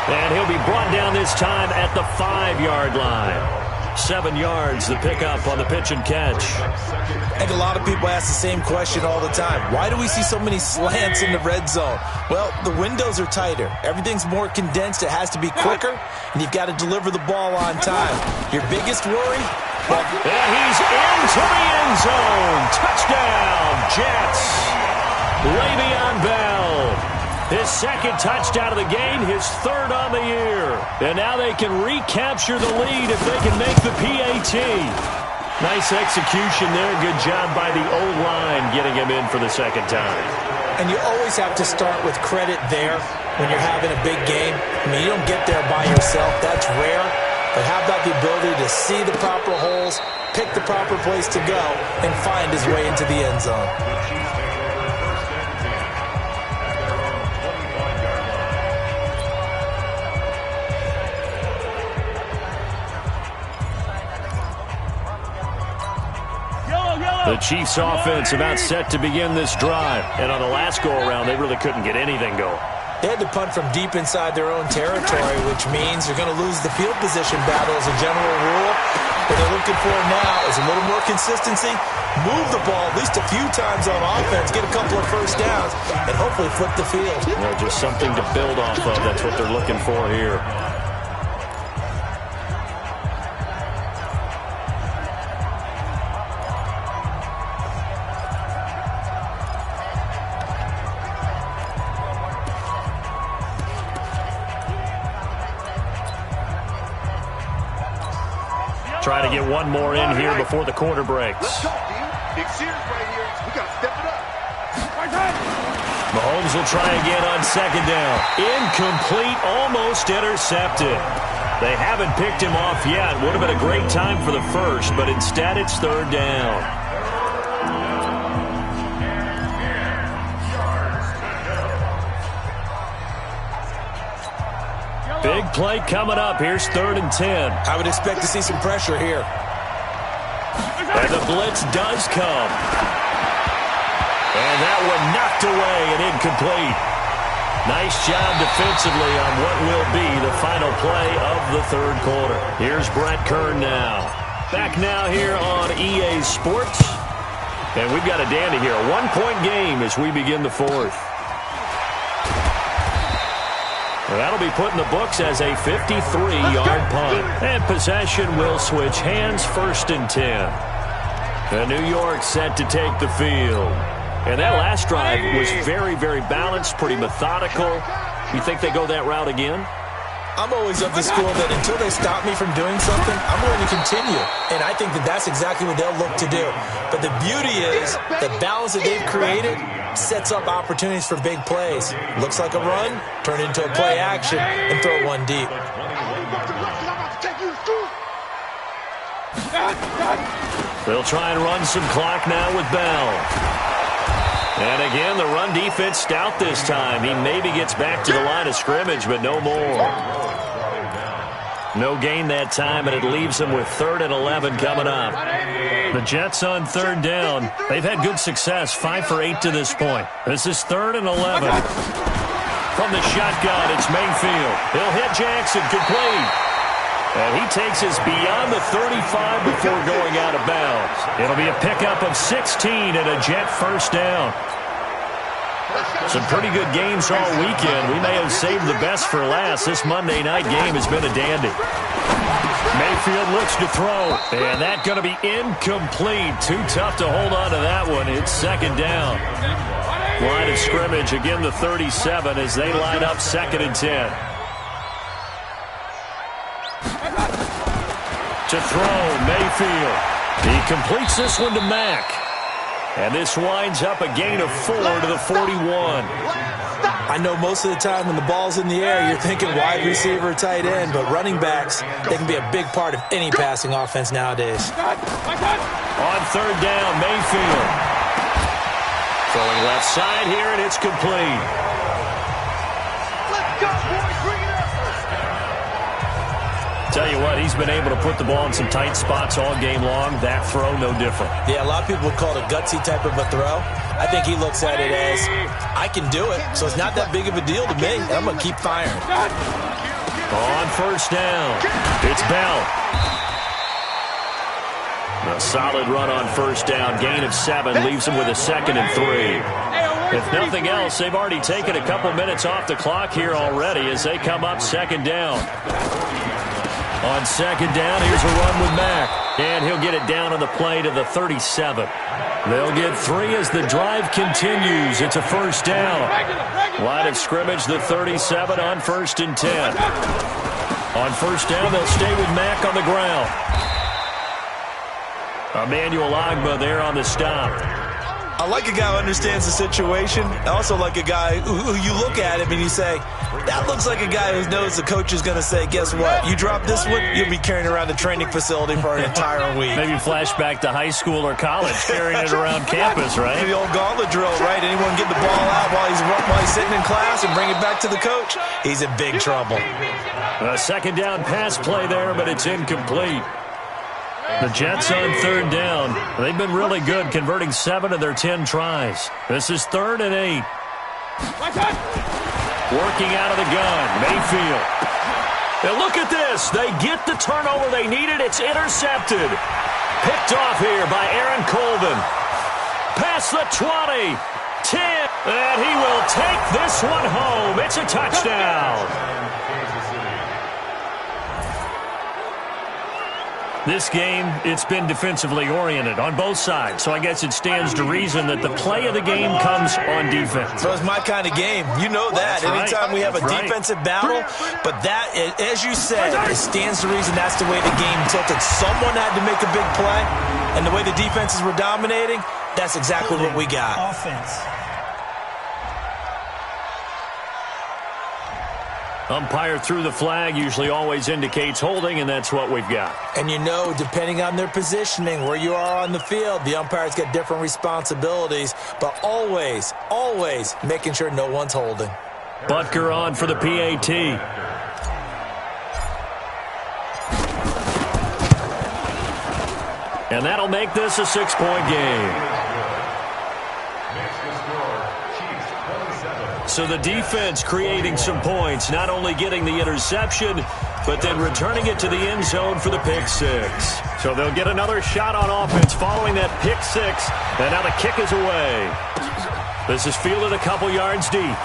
And he'll be brought down this time at the 5-yard line. 7 yards, the pickup on the pitch and catch. I think a lot of people ask the same question all the time. Why do we see so many slants in the red zone? Well, the windows are tighter. Everything's more condensed. It has to be quicker, and you've got to deliver the ball on time. Your biggest worry? Well, and he's into the end zone. Touchdown, Jets. Le'Veon Bell. His second touchdown of the game, his third on the year. And now they can recapture the lead if they can make the PAT. Nice execution there. Good job by the O-line getting him in for the second time. And you always have to start with credit there when you're having a big game. I mean, you don't get there by yourself. That's rare. But how about the ability to see the proper holes, pick the proper place to go, and find his way into the end zone? The Chiefs offense about set to begin this drive. And on the last go-around, they really couldn't get anything going. They had to punt from deep inside their own territory, which means you're going to lose the field position battle as a general rule. What they're looking for now is a little more consistency, move the ball at least a few times on offense, get a couple of first downs, and hopefully flip the field. You know, just something to build off of. That's what they're looking for here. Try to get one more in here before the quarter breaks. Let's talk, dude. Big series right here. We got to step it up. Mahomes will try again on second down. Incomplete, almost intercepted. They haven't picked him off yet. Would have been a great time for the first, but instead it's third down. Big play coming up. Here's 3rd and 10. I would expect to see some pressure here. And the blitz does come. And that one knocked away and incomplete. Nice job defensively on what will be the final play of the third quarter. Here's Brett Kern now. Back now here on EA Sports. And we've got a dandy here. A 1-point game as we begin the fourth. That'll be put in the books as a 53-yard punt. And possession will switch hands, 1st and 10. And New York set to take the field. And that last drive was very, very balanced, pretty methodical. You think they go that route again? I'm always of the school that until they stop me from doing something, I'm going to continue. And I think that that's exactly what they'll look to do. But the beauty is the balance that they've created sets up opportunities for big plays. Looks like a run, turn into a play action, and throw one deep. They'll try and run some clock now with Bell. And again, the run defense stout this time. He maybe gets back to the line of scrimmage, but no more. No gain that time, and it leaves them with 3rd and 11 coming up. The Jets on 3rd down. They've had good success, 5 for 8 to this point. This is 3rd and 11. From the shotgun, it's Mayfield. He'll hit Jackson, complete. And he takes us beyond the 35 before going out of bounds. It'll be a pickup of 16 and a Jet first down. Some pretty good games all weekend. We may have saved the best for last. This Monday night game has been a dandy. Mayfield looks to throw. And that's going to be incomplete. Too tough to hold on to that one. It's 2nd down. Line of scrimmage, again the 37 as they line up 2nd and 10. To throw, Mayfield. He completes this one to Mack. And this winds up a gain of 4 to the 41. I know most of the time when the ball's in the air, you're thinking wide receiver, tight end, but running backs, they can be a big part of any passing offense nowadays. On 3rd down, Mayfield. Throwing left side here, and it's complete. Let's go, boys. Bring it up. Tell you what, he's been able to put the ball in some tight spots all game long. That throw, no different. Yeah, a lot of people would call it a gutsy type of a throw. I think he looks at it as, I can do it, so it's not that big of a deal to me, and I'm going to keep firing. On first down, it's Bell. A solid run on first down. Gain of 7 leaves him with a 2nd and 3. If nothing else, they've already taken a couple minutes off the clock here already as they come up 2nd down. On 2nd down, here's a run with Mack. And he'll get it down on the play to the 37. They'll get 3 as the drive continues. It's a first down. Line of scrimmage, the 37 on 1st and 10. On first down, they'll stay with Mack on the ground. Emmanuel Ogbah there on the stop. I like a guy who understands the situation. I also like a guy who you look at him and you say, that looks like a guy who knows the coach is going to say, guess what? You drop this one, you'll be carrying around the training facility for an entire week. Maybe flashback to high school or college, carrying it around campus, right? The old gauntlet drill, right? Anyone get the ball out while he's sitting in class and bring it back to the coach? He's in big trouble. A 2nd down pass play there, but it's incomplete. The Jets on 3rd down. They've been really good, converting 7 of their 10 tries. This is 3rd and 8. Working out of the gun, Mayfield. Now look at this. They get the turnover they needed. It's intercepted. Picked off here by Aaron Colvin. Past the 20, 10, and he will take this one home. It's a touchdown. This game, it's been defensively oriented on both sides, so I guess it stands to reason that the play of the game comes on defense. So it's my kind of game. You know that. Anytime we have a defensive battle, but that, as you said, it stands to reason that's the way the game tilted. Someone had to make a big play, and the way the defenses were dominating, that's exactly what we got. Offense. Umpire threw the flag, usually always indicates holding, and that's what we've got. And you know, depending on their positioning, where you are on the field, the umpire's got different responsibilities, but always, always making sure no one's holding. Butker on for the PAT. And that'll make this a 6-point game. So the defense creating some points, not only getting the interception, but then returning it to the end zone for the pick 6. So they'll get another shot on offense following that pick 6, and now the kick is away. This is fielded a couple yards deep.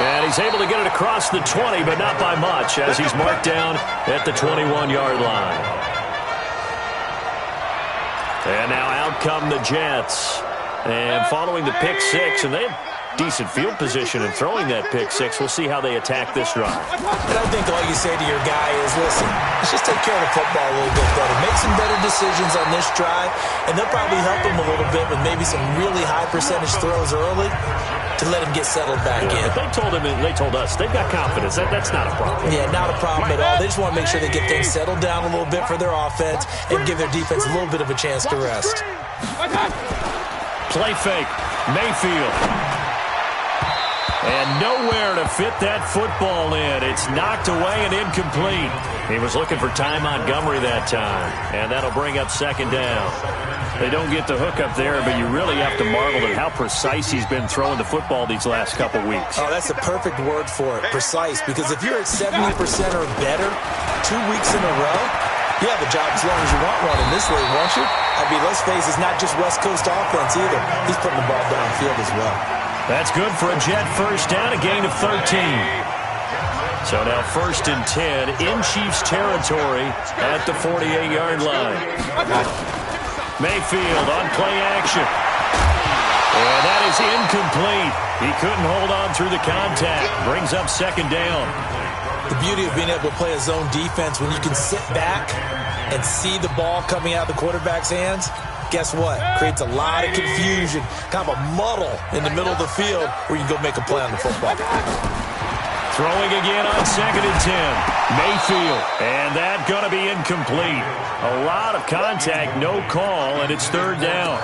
And he's able to get it across the 20, but not by much, as he's marked down at the 21-yard line. And now out come the Jets. And following the pick 6, and they have decent field position in throwing that pick 6. We'll see how they attack this drive. And I think all you say to your guy is, listen, let's just take care of the football a little bit better. Make some better decisions on this drive, and they'll probably help him a little bit with maybe some really high percentage throws early to let him get settled back in. They told us they've got confidence. That's not a problem. Yeah, not a problem at all. They just want to make sure they get things settled down a little bit for their offense and give their defense a little bit of a chance to rest. Play fake, Mayfield. And nowhere to fit that football in. It's knocked away and incomplete. He was looking for Ty Montgomery that time. And that'll bring up 2nd down. They don't get the hook up there, but you really have to marvel at how precise he's been throwing the football these last couple weeks. Oh, that's the perfect word for it, precise. Because if you're at 70% or better 2 weeks in a row, you have a job as long as you want one in this league, won't you? I mean, let's face it, it's not just West Coast offense either. He's putting the ball downfield as well. That's good for a Jet first down, a gain of 13. So now 1st and 10 in Chiefs territory at the 48-yard line. Mayfield on play action. And that is incomplete. He couldn't hold on through the contact. Brings up 2nd down. The beauty of being able to play a zone defense when you can sit back and see the ball coming out of the quarterback's hands, guess what? Creates a lot of confusion, kind of a muddle in the middle of the field where you can go make a play on the football. Throwing again on 2nd and 10. Mayfield. And that going to be incomplete. A lot of contact, no call, and it's 3rd down.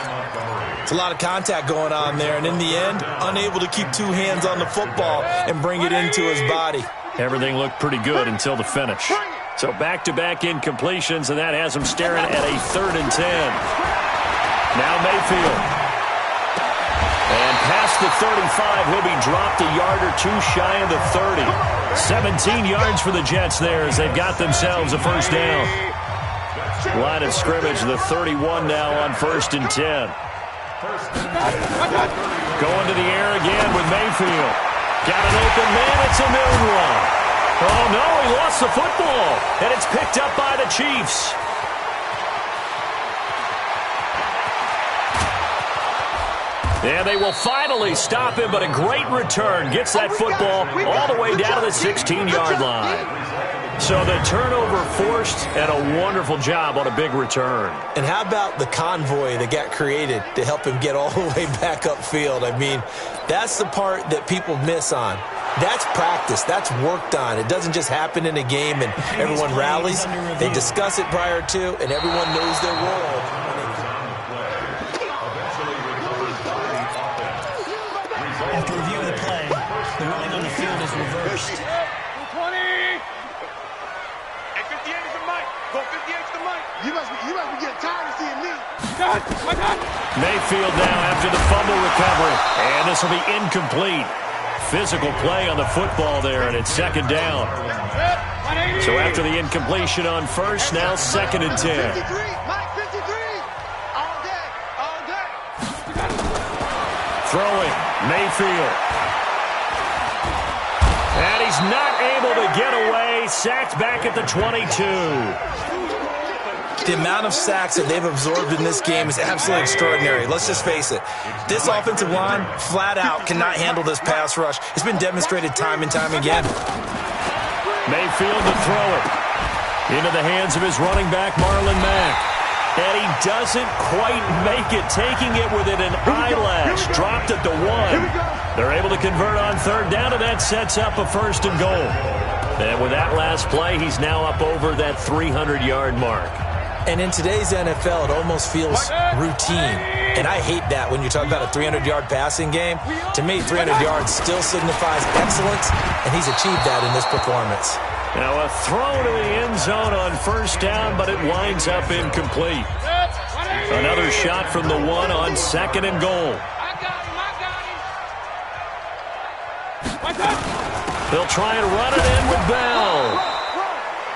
It's a lot of contact going on there, and in the end, unable to keep 2 hands on the football and bring it into his body. Everything looked pretty good until the finish. So back-to-back incompletions, and that has him staring at a 3rd and 10. Now Mayfield. And past the 35, he'll be dropped a yard or two shy of the 30. 17 yards for the Jets there as they've got themselves a first down. Line of scrimmage, the 31 now on 1st and 10. Going to the air again with Mayfield. Got an open man, it's a noon one. Oh no, he lost the football, and it's picked up by the Chiefs. And they will finally stop him, but a great return. Gets that football all the way down to the 16-yard line. So the turnover forced, and a wonderful job on a big return. And how about the convoy that got created to help him get all the way back upfield? I mean, that's the part that people miss on. That's practice. That's worked on. It doesn't just happen in a game and everyone rallies. They discuss it prior to, and everyone knows their role. After review of the play, the ruling on the field is reversed. 20! Hey, 58 is the mic. Go 58 is the mic. You must be getting tired of seeing me. Mayfield now after the fumble recovery. And this will be incomplete. Physical play on the football there, and it's 2nd down. So after the incompletion on 1st, now 2nd and 10. 53, Mike 53. All day, all day. Throwing, Mayfield. And he's not able to get away. Sacked back at the 22. The amount of sacks that they've absorbed in this game is absolutely extraordinary. Let's just face it. This offensive line, flat out, cannot handle this pass rush. It's been demonstrated time and time again. Mayfield to throw it. Into the hands of his running back, Marlon Mack. And he doesn't quite make it, taking it within an eyelash. Dropped at the 1. They're able to convert on 3rd down, and that sets up a 1st and goal. And with that last play, he's now up over that 300-yard mark. And in today's NFL, it almost feels routine. And I hate that when you talk about a 300-yard passing game. To me, 300 yards still signifies excellence, and he's achieved that in this performance. Now a throw to the end zone on 1st down, but it winds up incomplete. Another shot from the 1 on 2nd and goal. They'll try and run it in with Bell.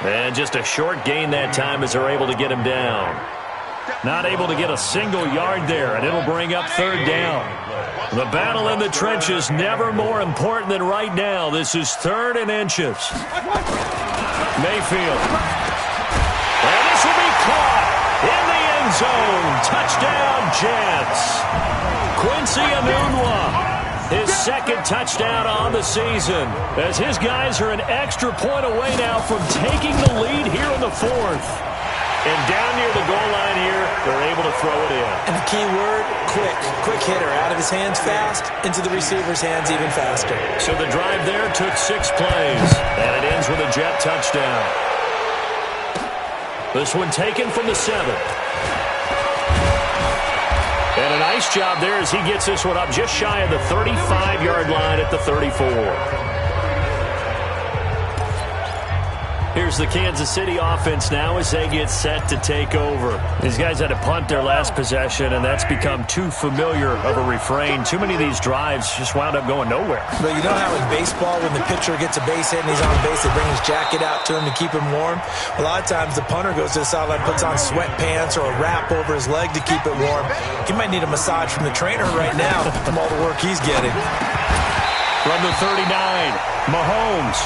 And just a short gain that time as they're able to get him down. Not able to get a single yard there, and it'll bring up 3rd down. The battle in the trenches never more important than right now. This is 3rd and inches. Mayfield. And this will be caught in the end zone. Touchdown, Jets. Quincy Enunwa. His 2nd touchdown on the season, as his guys are an extra point away now from taking the lead here in the 4th. And down near the goal line here, they're able to throw it in. And the key word, quick. Quick hitter. Out of his hands fast, into the receiver's hands even faster. So the drive there took 6 plays, and it ends with a Jet touchdown. This one taken from the 7. And a nice job there as he gets this one up just shy of the 35-yard line at the 34. Here's the Kansas City offense now as they get set to take over. These guys had to punt their last possession, and that's become too familiar of a refrain. Too many of these drives just wound up going nowhere. But you know how in baseball, when the pitcher gets a base hit and he's on base, they bring his jacket out to him to keep him warm? A lot of times the punter goes to the sideline, puts on sweatpants or a wrap over his leg to keep it warm. He might need a massage from the trainer right now from all the work he's getting. From the 39, Mahomes.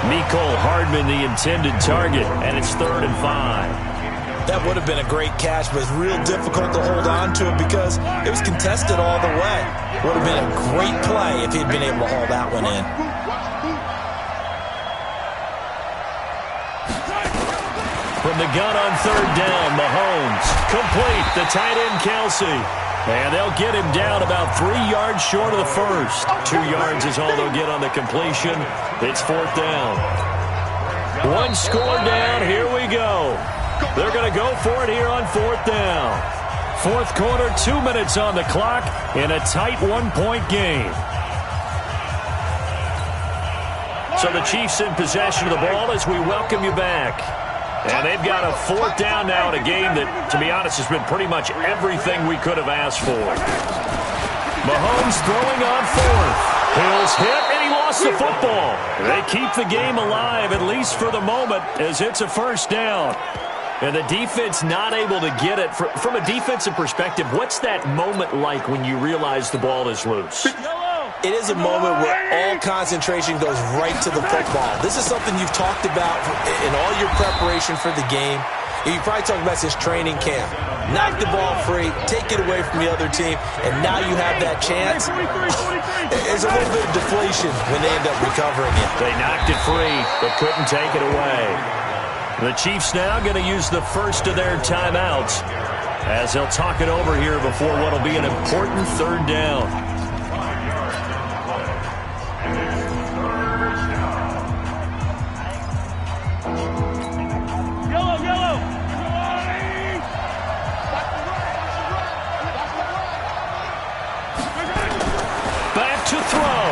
Mecole Hardman the intended target, and it's 3rd and 5. That would have been a great catch, but it's real difficult to hold on to it because it was contested all the way. Would have been a great play if he'd been able to haul that one in. From the gun on 3rd down, Mahomes. Complete, the tight end Kelsey. And they'll get him down about 3 yards short of the 1st. 2 yards is all they'll get on the completion. It's 4th down. 1 score down, here we go. They're going to go for it here on 4th down. 4th quarter, 2 minutes on the clock in a tight 1-point game. So the Chiefs in possession of the ball as we welcome you back. And they've got a 4th down now in a game that, to be honest, has been pretty much everything we could have asked for. Mahomes throwing on 4th. Hill's hit, and he lost the football. They keep the game alive, at least for the moment, as it's a 1st down. And the defense not able to get it. From a defensive perspective, what's that moment like when you realize the ball is loose? It is a moment where all concentration goes right to the football. This is something you've talked about in all your preparation for the game. You probably talked about since training camp. Knock the ball free, take it away from the other team, and now you have that chance. There's a little bit of deflation when they end up recovering it. They knocked it free, but couldn't take it away. The Chiefs now going to use the first of their timeouts as they'll talk it over here before what will be an important 3rd down. To throw.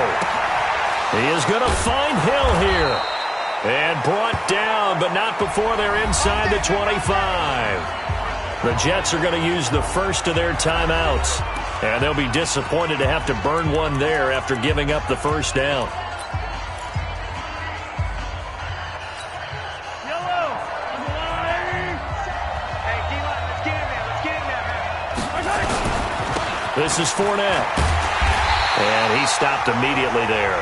He is going to find Hill here. And brought down, but not before they're inside the 25. The Jets are going to use the first of their timeouts. And they'll be disappointed to have to burn one there after giving up the 1st down. This is Fournette. And he stopped immediately there.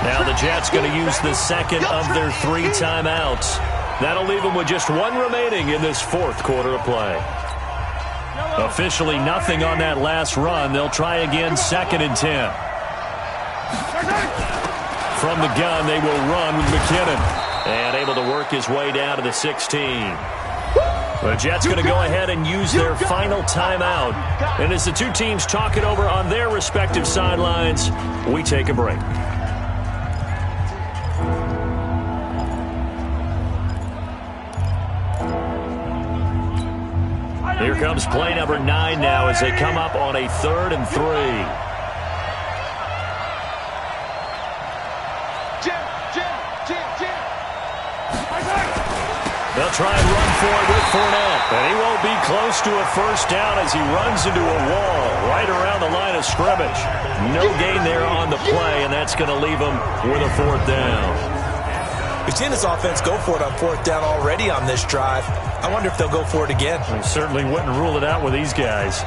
Now the Jets going to use the second of their 3 timeouts. That'll leave them with just 1 remaining in this 4th quarter of play. Officially nothing on that last run. They'll try again 2nd and 10. From the gun, they will run with McKinnon. And able to work his way down to the 16. The Jets going to go ahead and use their final timeout. And as the two teams talk it over on their respective sidelines, we take a break. Here comes play number 9 now as they come up on a 3rd and 3. They'll try and run for it with Fournette. And he won't be close to a 1st down as he runs into a wall right around the line of scrimmage. No gain there on the play, and that's going to leave him with a 4th down. We've seen this offense go for it on 4th down already on this drive. I wonder if they'll go for it again. I certainly wouldn't rule it out with these guys.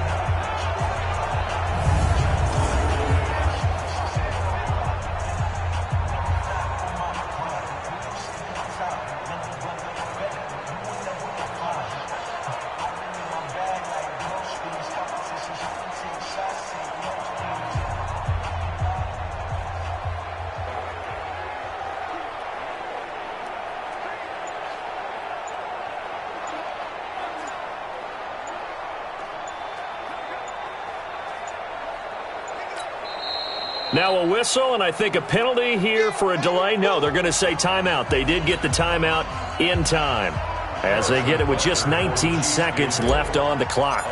Now a whistle, and I think a penalty here for a delay. No, they're going to say timeout. They did get the timeout in time as they get it with just 19 seconds left on the clock.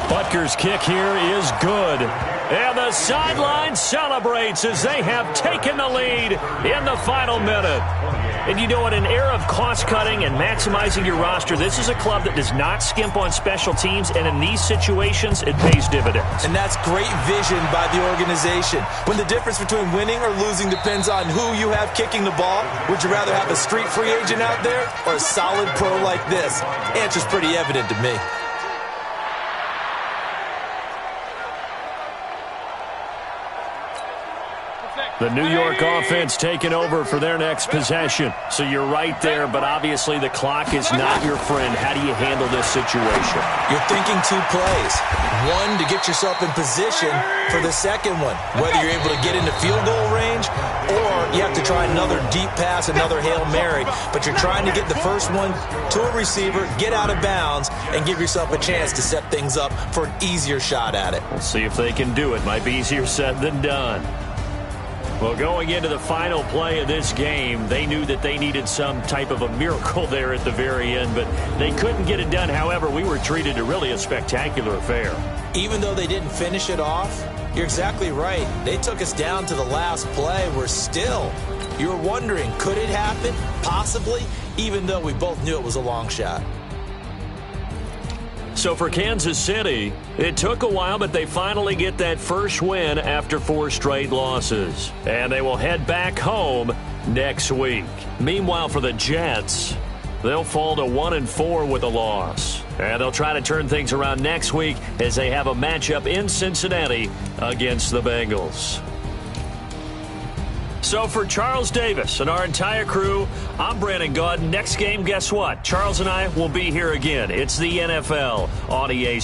Butker's kick here is good. And the sideline celebrates as they have taken the lead in the final minute. And you know, in an era of cost-cutting and maximizing your roster, this is a club that does not skimp on special teams, and in these situations, it pays dividends. And that's great vision by the organization. When the difference between winning or losing depends on who you have kicking the ball, would you rather have a street free agent out there or a solid pro like this? Answer's pretty evident to me. The New York offense taking over for their next possession. So you're right there, but obviously the clock is not your friend. How do you handle this situation? You're thinking 2 plays. One, to get yourself in position for the second one, whether you're able to get into field goal range or you have to try another deep pass, another Hail Mary. But you're trying to get the first one to a receiver, get out of bounds, and give yourself a chance to set things up for an easier shot at it. We'll see if they can do it. Might be easier said than done. Well, going into the final play of this game, they knew that they needed some type of a miracle there at the very end, but they couldn't get it done. However, we were treated to really a spectacular affair. Even though they didn't finish it off, you're exactly right. They took us down to the last play. We're still You were wondering, could it happen? Possibly, even though we both knew it was a long shot. So for Kansas City, it took a while, but they finally get that first win after 4 straight losses. And they will head back home next week. Meanwhile, for the Jets, they'll fall to 1-4 with a loss. And they'll try to turn things around next week as they have a matchup in Cincinnati against the Bengals. So for Charles Davis and our entire crew, I'm Brandon Gaudin. Next game, guess what? Charles and I will be here again. It's the NFL on EA.